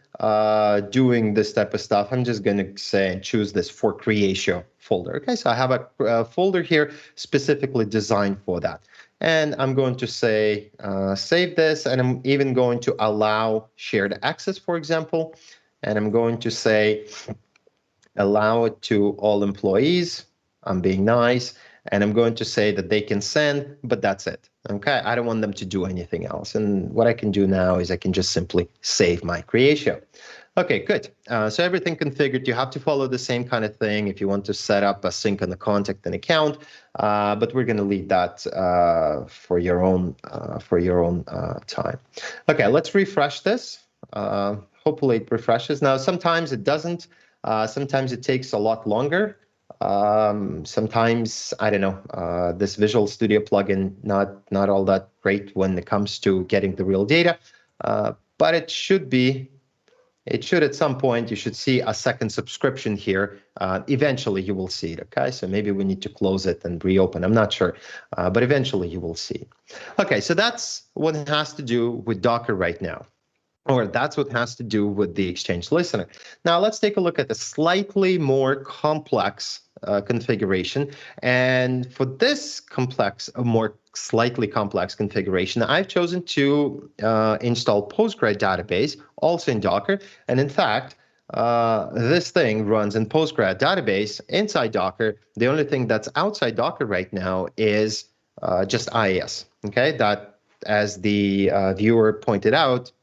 [SPEAKER 1] doing this type of stuff, I'm just going to say and choose this for Creatio folder. Okay, so I have a folder here specifically designed for that. And I'm going to say, save this. And I'm even going to allow shared access, for example. And I'm going to say, allow it to all employees. I'm being nice, and I'm going to say that they can send, but that's it. Okay, I don't want them to do anything else. And what I can do now is I can just simply save my Creatio. Okay, good. So everything configured. You have to follow the same kind of thing if you want to set up a sync on the contact and account. But we're going to leave that for your own time. Okay, let's refresh this. Hopefully it refreshes. Now sometimes it doesn't. Sometimes it takes a lot longer. Sometimes, I don't know, this Visual Studio plugin, not all that great when it comes to getting the real data, but it should at some point, you should see a second subscription here. Eventually you will see it, okay? So maybe we need to close it and reopen, I'm not sure, but eventually you will see. Okay, so that's what it has to do with Docker right now. Or that's what has to do with the Exchange Listener. Now let's take a look at a slightly more complex configuration. And for this slightly complex configuration, I've chosen to install PostgreSQL database, also in Docker. And in fact, this thing runs in PostgreSQL database inside Docker. The only thing that's outside Docker right now is just IIS. Okay, that, as the viewer pointed out,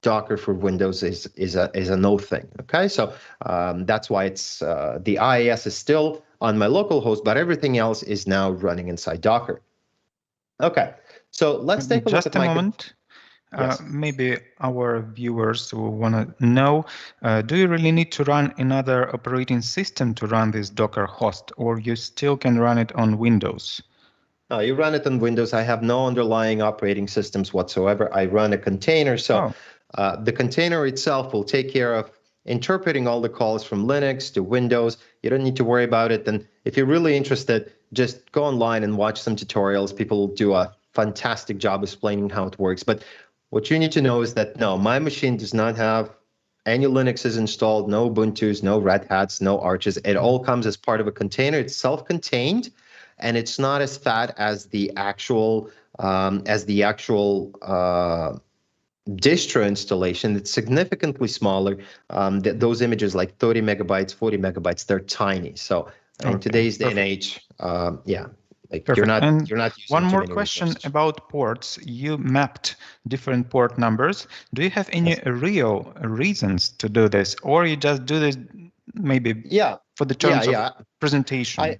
[SPEAKER 1] Docker for Windows is a no thing. Okay, so that's why it's the IIS is still on my local host, but everything else is now running inside Docker. Okay, so let's take a look at
[SPEAKER 2] Just a moment.
[SPEAKER 1] Yes.
[SPEAKER 2] Maybe our viewers will want to know, do you really need to run another operating system to run this Docker host, or you still can run it on Windows?
[SPEAKER 1] No, you run it on Windows. I have no underlying operating systems whatsoever. I run a container. So the container itself will take care of interpreting all the calls from Linux to Windows. You don't need to worry about it. And if you're really interested, just go online and watch some tutorials. People do a fantastic job explaining how it works. But what you need to know is that, no, my machine does not have any Linuxes installed, no Ubuntus, no Red Hats, no Arches. It all comes as part of a container. It's self-contained, and it's not as fat as the actual distro installation. It's significantly smaller. Those images, like 30 megabytes, 40 megabytes, they're tiny. So in today's day and age, yeah, like you're not using
[SPEAKER 2] one more
[SPEAKER 1] too many
[SPEAKER 2] question
[SPEAKER 1] resources.
[SPEAKER 2] about ports. You mapped different port numbers. Do you have any real reasons to do this, or you just do this maybe for the terms of presentation?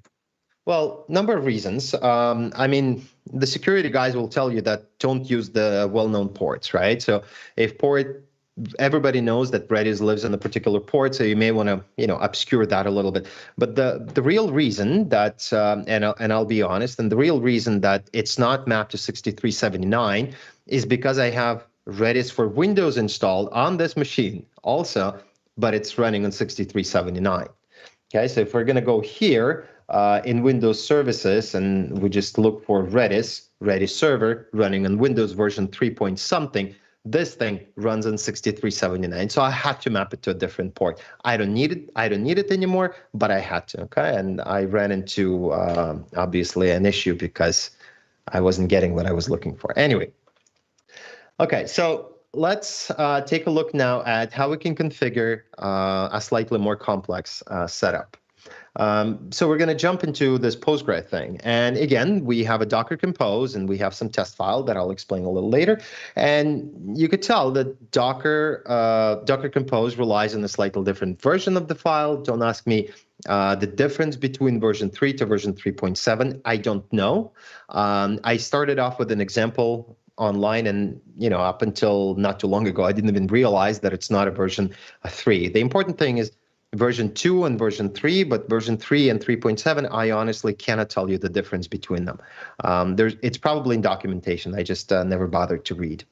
[SPEAKER 1] Well, number of reasons. I mean, the security guys will tell you that don't use the well-known ports, right? So if everybody knows that Redis lives on a particular port, so you may want to, obscure that a little bit. But the real reason that, and I'll be honest, and the real reason that it's not mapped to 6379 is because I have Redis for Windows installed on this machine also, but it's running on 6379. Okay, so if we're going to go here in Windows services and we just look for Redis server running on Windows version 3 point something, this thing runs on 6379. So I had to map it to a different port. I don't need it anymore, but I had to. Okay, and I ran into obviously an issue because I wasn't getting what I was looking for. Anyway, okay, so let's take a look now at how we can configure a slightly more complex setup. So we're going to jump into this Postgre thing. And again, we have a Docker Compose and we have some test file that I'll explain a little later. And you could tell that Docker Compose relies on a slightly different version of the file. Don't ask me the difference between version 3 to version 3.7. I don't know. I started off with an example online, and up until not too long ago, I didn't even realize that it's not a version 3. The important thing is version 2 and version 3, but version 3 and 3.7, I honestly cannot tell you the difference between them. It's probably in documentation. I just never bothered to read.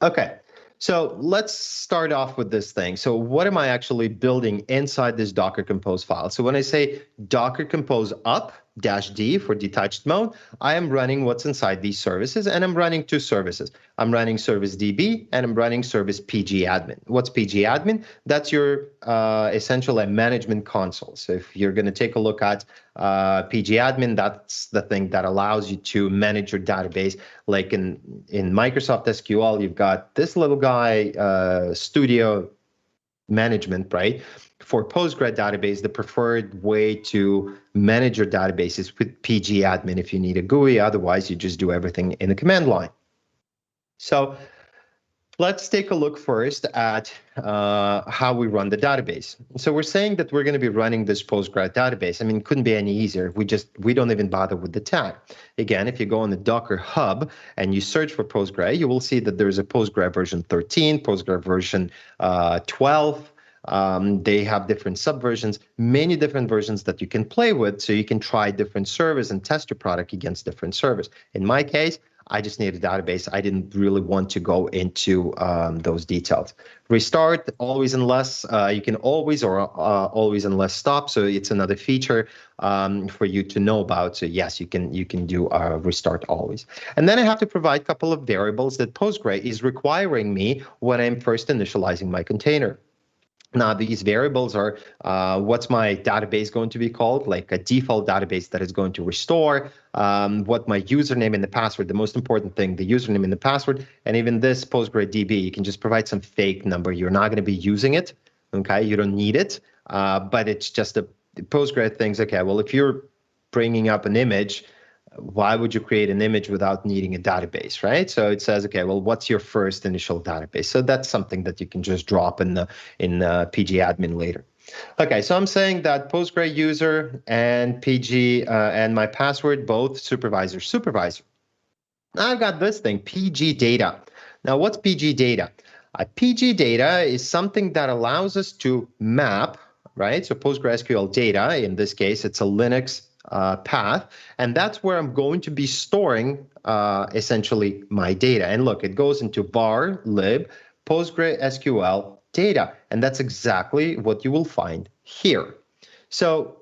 [SPEAKER 1] Okay, so let's start off with this thing. So what am I actually building inside this Docker Compose file? So when I say Docker Compose up -D for detached mode, I am running what's inside these services, and I'm running two services. I'm running service DB and I'm running service pgadmin. What's pgadmin? That's your essentially management console. So if you're going to take a look at pgadmin, that's the thing that allows you to manage your database. Like in Microsoft SQL, you've got this little guy, Studio Management, right? For Postgre database, the preferred way to manage your database is with pgadmin if you need a GUI. Otherwise, you just do everything in the command line. So let's take a look first at how we run the database. So we're saying that we're going to be running this Postgre database. I mean, it couldn't be any easier. We don't even bother with the tag. Again, if you go on the Docker Hub and you search for Postgre, you will see that there's a Postgre version 13, Postgre version 12. They have different subversions, many different versions that you can play with, so you can try different servers and test your product against different servers. In my case, I just need a database. I didn't really want to go into those details. Restart, always unless, you can always or always unless stop, so it's another feature for you to know about. So yes, you can do restart always. And then I have to provide a couple of variables that Postgre is requiring me when I'm first initializing my container. Now, these variables are what's my database going to be called, like a default database that is going to restore, what my username and the password, the most important thing, the username and the password, and even this PostgreDB, you can just provide some fake number. You're not going to be using it, okay? You don't need it, but it's just a Postgre thinks, okay, well, if you're bringing up an image, why would you create an image without needing a database, right? So it says, okay, well, what's your first initial database? So that's something that you can just drop in the pgadmin later. Okay, so I'm saying that Postgre user and PG and my password, both supervisor. Now I've got this thing, PG data. Now what's PG data? PG data is something that allows us to map, right? So PostgreSQL data, in this case, it's a Linux path, and that's where I'm going to be storing essentially my data. And look, it goes into var lib PostgreSQL data, and that's exactly what you will find here. So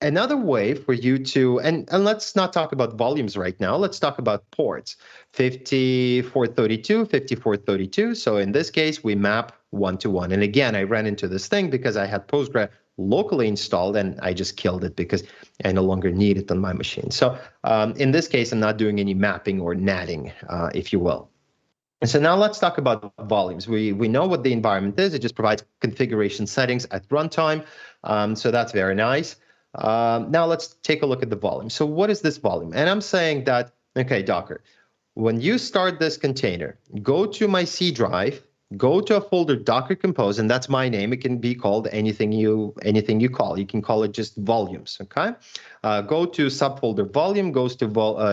[SPEAKER 1] another way for you to, and let's not talk about volumes right now, let's talk about ports, 5432, 5432. So in this case, we map one-to-one. And again, I ran into this thing because I had Postgre locally installed and I just killed it because I no longer need it on my machine. So in this case, I'm not doing any mapping or natting, if you will. And so now let's talk about volumes. We know what the environment is. It just provides configuration settings at runtime. So that's very nice. Now let's take a look at the volume. So what is this volume? And I'm saying that, okay, Docker, when you start this container, go to my C drive, go to a folder Docker Compose, and that's my name. It can be called anything you call. You can call it just volumes, okay? Go to subfolder volume, goes to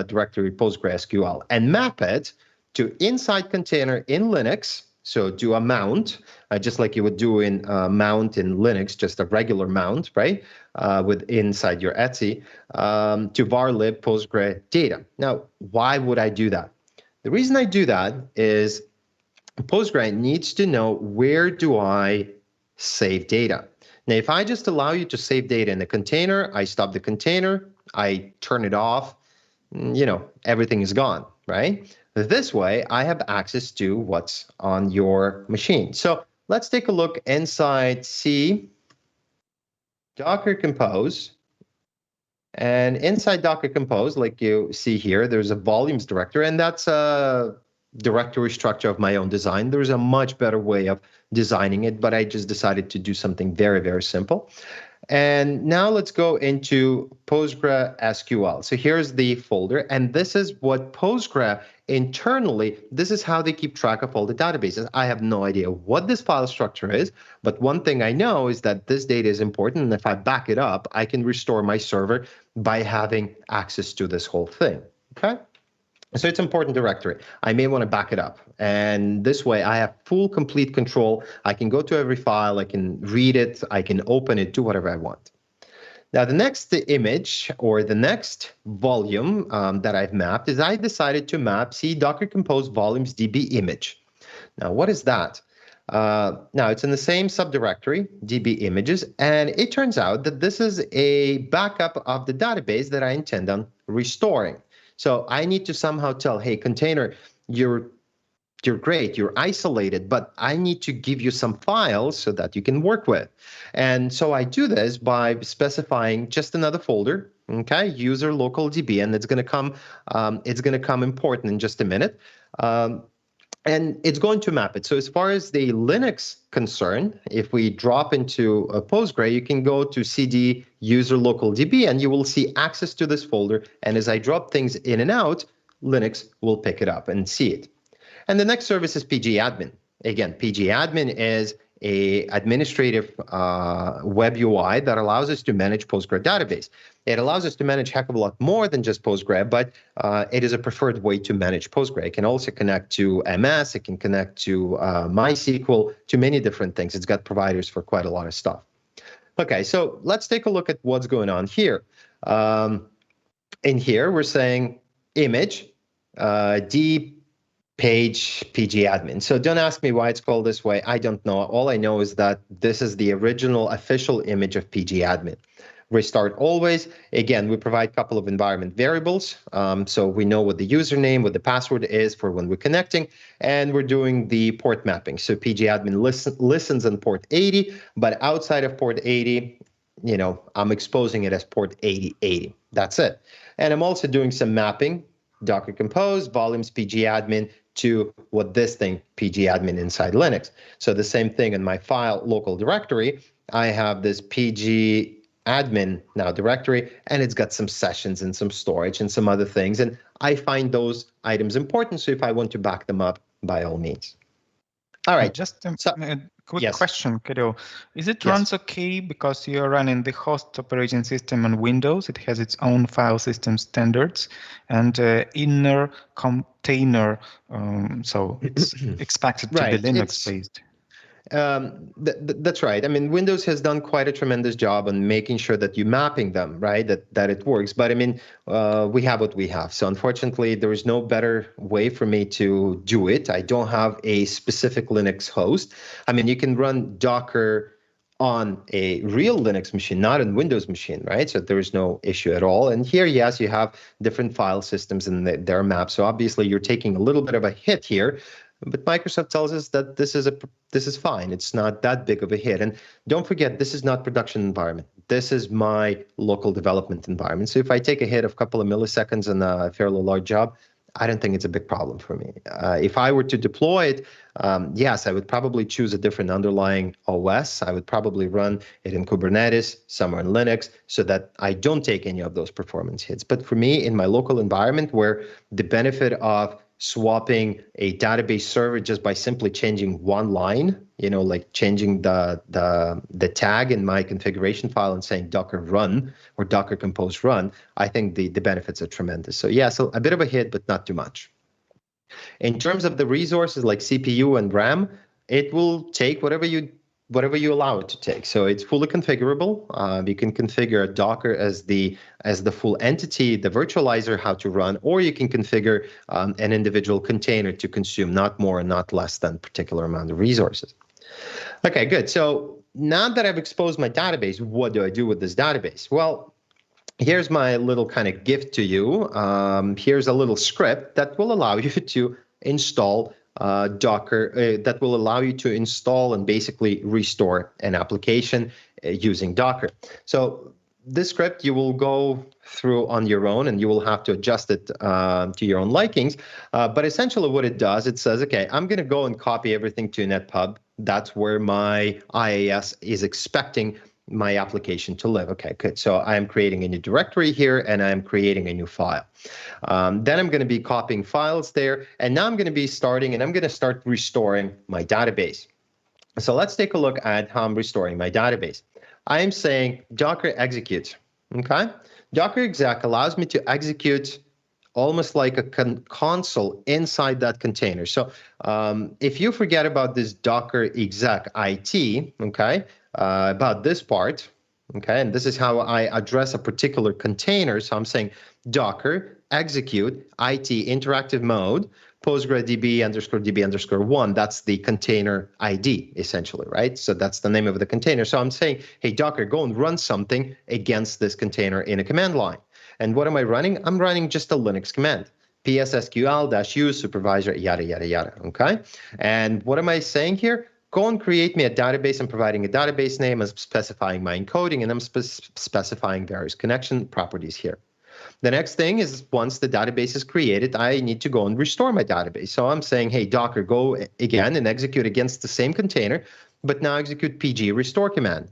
[SPEAKER 1] directory PostgreSQL, and map it to inside container in Linux. So do a mount, just like you would do in mount in Linux, just a regular mount, right? With inside your etc to var lib Postgre data. Now, why would I do that? The reason I do that is Postgre needs to know where do I save data. Now, if I just allow you to save data in a container, I stop the container, I turn it off, everything is gone, right? This way, I have access to what's on your machine. So let's take a look inside C, Docker Compose. And inside Docker Compose, like you see here, there's a volumes directory, and that's a directory structure of my own design. There's a much better way of designing it, but I just decided to do something very, very simple. And now let's go into PostgreSQL. So here's the folder, and this is what Postgre internally, this is how they keep track of all the databases. I have no idea what this file structure is, but one thing I know is that this data is important, and if I back it up, I can restore my server by having access to this whole thing, okay? So it's an important directory. I may want to back it up. And this way I have full, complete control. I can go to every file, I can read it, I can open it, do whatever I want. Now, the next image or the next volume that I've mapped is I decided to map C Docker Compose volumes DB image. Now, what is that? Now, it's in the same subdirectory, DB images, and it turns out that this is a backup of the database that I intend on restoring. So I need to somehow tell, hey, container, you're great, you're isolated, but I need to give you some files so that you can work with. And so I do this by specifying just another folder, okay, user local DB, and it's going to come important in just a minute. And it's going to map it. So as far as the Linux concern, if we drop into a Postgre, you can go to cd user local DB and you will see access to this folder. And as I drop things in and out, Linux will pick it up and see it. And the next service is pgadmin. Again, pgadmin is a administrative web UI that allows us to manage Postgre database. It allows us to manage a heck of a lot more than just Postgre, but it is a preferred way to manage Postgre. It can also connect to MS, it can connect to MySQL, to many different things. It's got providers for quite a lot of stuff. Okay, so let's take a look at what's going on here. In here, we're saying image, D page pgadmin. So don't ask me why it's called this way. I don't know. All I know is that this is the original official image of pgadmin. Restart always. Again, we provide a couple of environment variables. So we know what the username, what the password is for when we're connecting, and we're doing the port mapping. So pgadmin listens on port 80, but outside of port 80, I'm exposing it as port 8080. That's it. And I'm also doing some mapping, Docker Compose, volumes pgadmin, to what this thing, pgadmin inside Linux. So the same thing in my file local directory, I have this pgadmin admin now directory, and it's got some sessions and some storage and some other things. And I find those items important. So if I want to back them up, by all means. All right.
[SPEAKER 2] Just
[SPEAKER 1] So,
[SPEAKER 2] a quick
[SPEAKER 1] yes.
[SPEAKER 2] question, Kirill. Is it
[SPEAKER 1] Yes.
[SPEAKER 2] runs okay because you're running the host operating system on Windows? It has its own file system standards and inner container, so it's expected to be
[SPEAKER 1] Right.
[SPEAKER 2] Linux-based.
[SPEAKER 1] That's right. I mean, Windows has done quite a tremendous job on making sure that you're mapping them, right? That it works. But I mean, we have what we have. So unfortunately, there is no better way for me to do it. I don't have a specific Linux host. I mean, you can run Docker on a real Linux machine, not a Windows machine, right? So there is no issue at all. And here, yes, you have different file systems and their maps. So obviously, you're taking a little bit of a hit here. But Microsoft tells us that this is fine. It's not that big of a hit. And don't forget, this is not production environment. This is my local development environment. So if I take a hit of a couple of milliseconds on a fairly large job, I don't think it's a big problem for me. If I were to deploy it, yes, I would probably choose a different underlying OS. I would probably run it in Kubernetes, somewhere in Linux, so that I don't take any of those performance hits. But for me, in my local environment, where the benefit of swapping a database server just by simply changing one line, like changing the tag in my configuration file and saying Docker run or Docker compose run, I think the benefits are tremendous. So yeah, so a bit of a hit, but not too much. In terms of the resources like CPU and RAM, it will take whatever you allow it to take. So it's fully configurable. You can configure Docker as the full entity, the virtualizer, how to run, or you can configure an individual container to consume not more and not less than a particular amount of resources. Okay, good. So now that I've exposed my database, what do I do with this database? Well, here's my little kind of gift to you. Here's a little script that will allow you to install Docker, that will allow you to install and basically restore an application using Docker. So this script you will go through on your own, and you will have to adjust it to your own likings. But essentially what it does, it says, okay, I'm going to go and copy everything to NetPub. That's where my IAS is expecting my application to live. Okay, good. So I'm creating a new directory here, and I'm creating a new file. Then I'm going to be copying files there, and now I'm going to be starting, and I'm going to start restoring my database. So let's take a look at how I'm restoring my database. I am saying Docker execute. Okay, Docker exec allows me to execute almost like a console inside that container. So if you forget about this Docker exec IT, okay, about this part, okay, and this is how I address a particular container. So I'm saying Docker execute IT interactive mode PostgreDB _DB _1. That's the container ID essentially, right? So that's the name of the container. So I'm saying, hey, Docker, go and run something against this container in a command line. And what am I running? I'm running just a Linux command. pssql-u supervisor, yada, yada, yada, okay? And what am I saying here? Go and create me a database. I'm providing a database name. I'm specifying my encoding, and I'm specifying various connection properties here. The next thing is, once the database is created, I need to go and restore my database. So I'm saying, hey, Docker, go again and execute against the same container, but now execute pg restore command.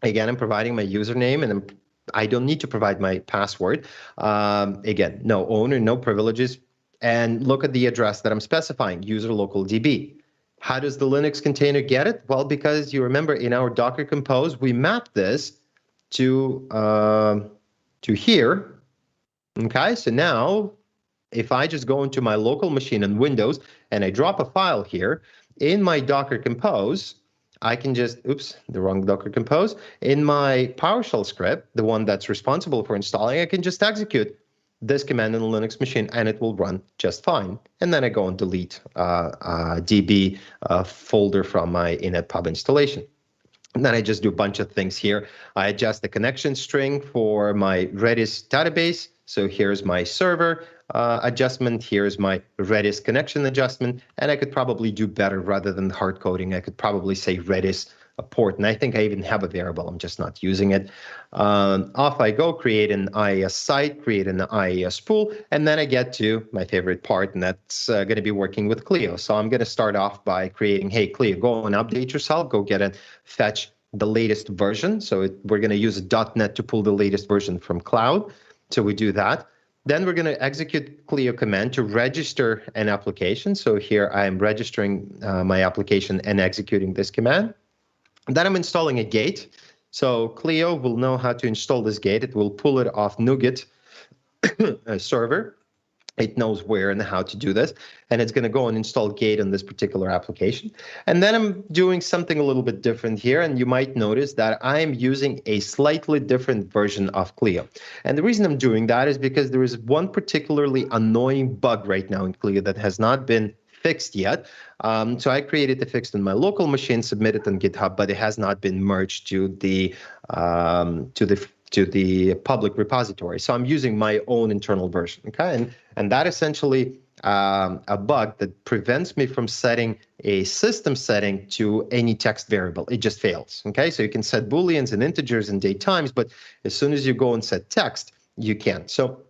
[SPEAKER 1] Again, I'm providing my username, and I don't need to provide my password. Again, no owner, no privileges. And look at the address that I'm specifying, user local DB. How does the Linux container get it? Well, because you remember in our Docker Compose, we mapped this to here. Okay, so now if I just go into my local machine in Windows and I drop a file here in my Docker Compose, I can just, oops, the wrong Docker Compose. In my PowerShell script, the one that's responsible for installing, I can just execute this command in the Linux machine and it will run just fine. And then I go and delete DB folder from my inetpub installation. And then I just do a bunch of things here. I adjust the connection string for my Redis database. So here's my server adjustment. Here's my Redis connection adjustment. And I could probably do better rather than hard coding. I could probably say Redis port. And I think I even have a variable. I'm just not using it. Off I go, create an IIS site, create an IIS pool. And then I get to my favorite part, and that's going to be working with Clio. So I'm going to start off by creating, hey, Clio, go and update yourself. Go get a fetch the latest version. So we're going to use .NET to pull the latest version from cloud. So we do that. Then we're going to execute Clio command to register an application. So here I am registering my application and executing this command. And then I'm installing a gate. So Clio will know how to install this gate. It will pull it off NuGet server. It knows where and how to do this, and it's going to go and install Gate on this particular application. And then I'm doing something a little bit different here, and you might notice that I'm using a slightly different version of Clio. And the reason I'm doing that is because there is one particularly annoying bug right now in Clio that has not been fixed yet. So I created the fix on my local machine, submitted on GitHub, but it has not been merged to the public repository. So I'm using my own internal version, okay? And that essentially a bug that prevents me from setting a system setting to any text variable. It just fails, okay? So you can set Booleans and integers and date times, but as soon as you go and set text, you can't. So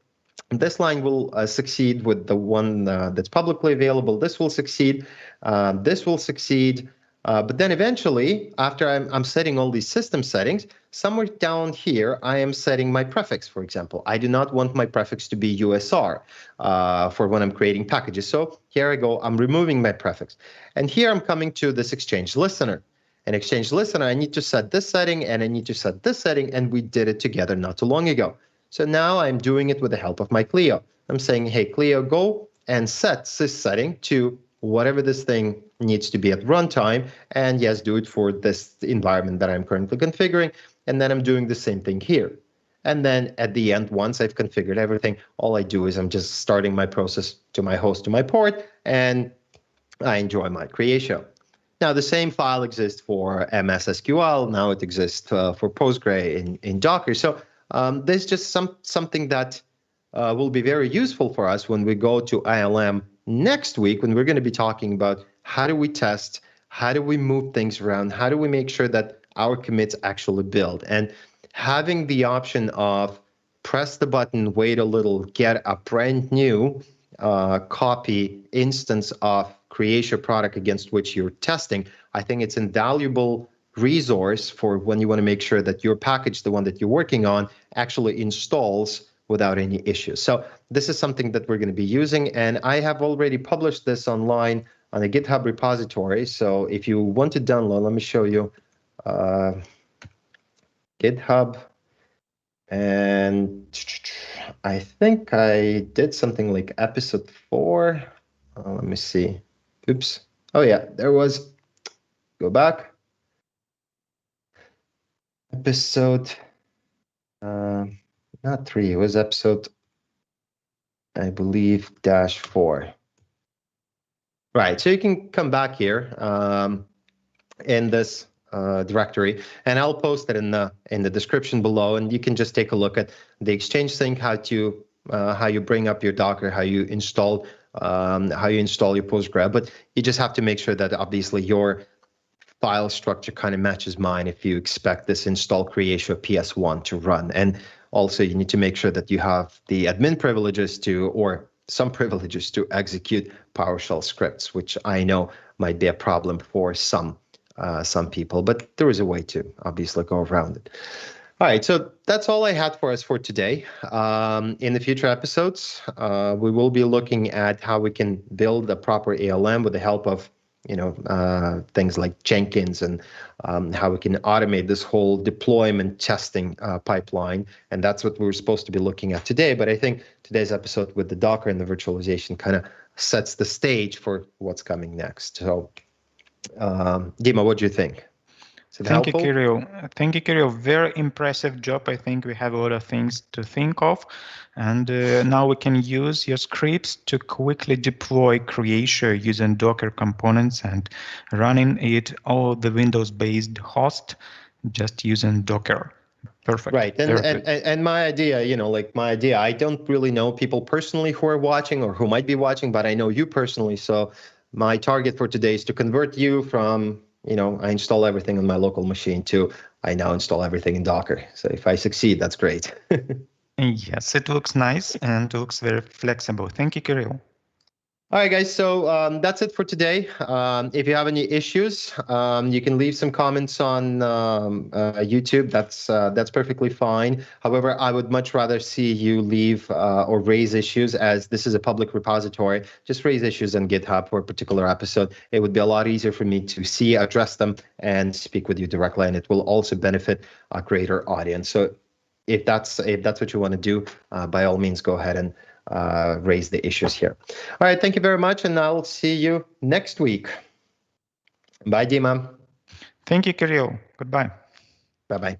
[SPEAKER 1] this line will succeed with the one that's publicly available. This will succeed. This will succeed. But then eventually, after I'm setting all these system settings, somewhere down here, I am setting my prefix, for example. I do not want my prefix to be USR for when I'm creating packages. So here I go, I'm removing my prefix. And here I'm coming to this Exchange listener. And Exchange listener, I need to set this setting and I need to set this setting, and we did it together not too long ago. So now I'm doing it with the help of my Clio. I'm saying, hey, Clio, go and set this setting to whatever this thing needs to be at runtime, and yes, do it for this environment that I'm currently configuring, and then I'm doing the same thing here. And then at the end, once I've configured everything, all I do is I'm just starting my process to my host, to my port, and I enjoy my Creatio. Now, the same file exists for MS SQL. Now it exists for Postgre in Docker. So there's just something that will be very useful for us when we go to ILM next week, when we're going to be talking about how do we test, how do we move things around, how do we make sure that our commits actually build. And having the option of press the button, wait a little, get a brand new copy instance of Creatio product against which you're testing, I think it's an invaluable resource for when you want to make sure that your package, the one that you're working on, actually installs without any issues. So this is something that we're going to be using, and I have already published this online on a GitHub repository. So if you want to download, let me show you GitHub. And I think I did something like episode 4. Let me see. Oops. Oh yeah, there was. Go back. Episode, not 3, it was episode, I believe, -4. Right, so you can come back here in this directory, and I'll post it in the description below, and you can just take a look at the Exchange sync, how you bring up your Docker, how you install your Postgre. But you just have to make sure that obviously your file structure kind of matches mine if you expect this install Creatio PS1 to run. And also you need to make sure that you have the admin privileges or some privileges to execute PowerShell scripts, which I know might be a problem for some people, but there is a way to obviously go around it. All right, so that's all I had for us for today. In the future episodes, we will be looking at how we can build a proper ALM with the help of things like Jenkins, and how we can automate this whole deployment testing pipeline. And that's what we're supposed to be looking at today. But I think today's episode with the Docker and the virtualization kind of sets the stage for what's coming next. So, Dima, what do you think?
[SPEAKER 2] Thank you, Kirill. Thank you, Kirill. Very impressive job. I think we have a lot of things to think of. And now we can use your scripts to quickly deploy Creatio using Docker components and running it all the Windows-based host just using Docker. Perfect.
[SPEAKER 1] Right. And my idea, I don't really know people personally who are watching or who might be watching, but I know you personally. So my target for today is to convert you from I install everything on my local machine to I now install everything in Docker. So if I succeed, that's great.
[SPEAKER 2] Yes, it looks nice and looks very flexible. Thank you, Kirill.
[SPEAKER 1] All right, guys. So that's it for today. If you have any issues, you can leave some comments on YouTube. That's perfectly fine. However, I would much rather see you leave or raise issues, as this is a public repository. Just raise issues on GitHub for a particular episode. It would be a lot easier for me to see, address them, and speak with you directly. And it will also benefit a greater audience. So if that's what you want to do, by all means, go ahead and raise the issues here. All right, thank you very much, and I'll see you next week. Bye, Dima.
[SPEAKER 2] Thank you, Kirill. Goodbye.
[SPEAKER 1] Bye-bye.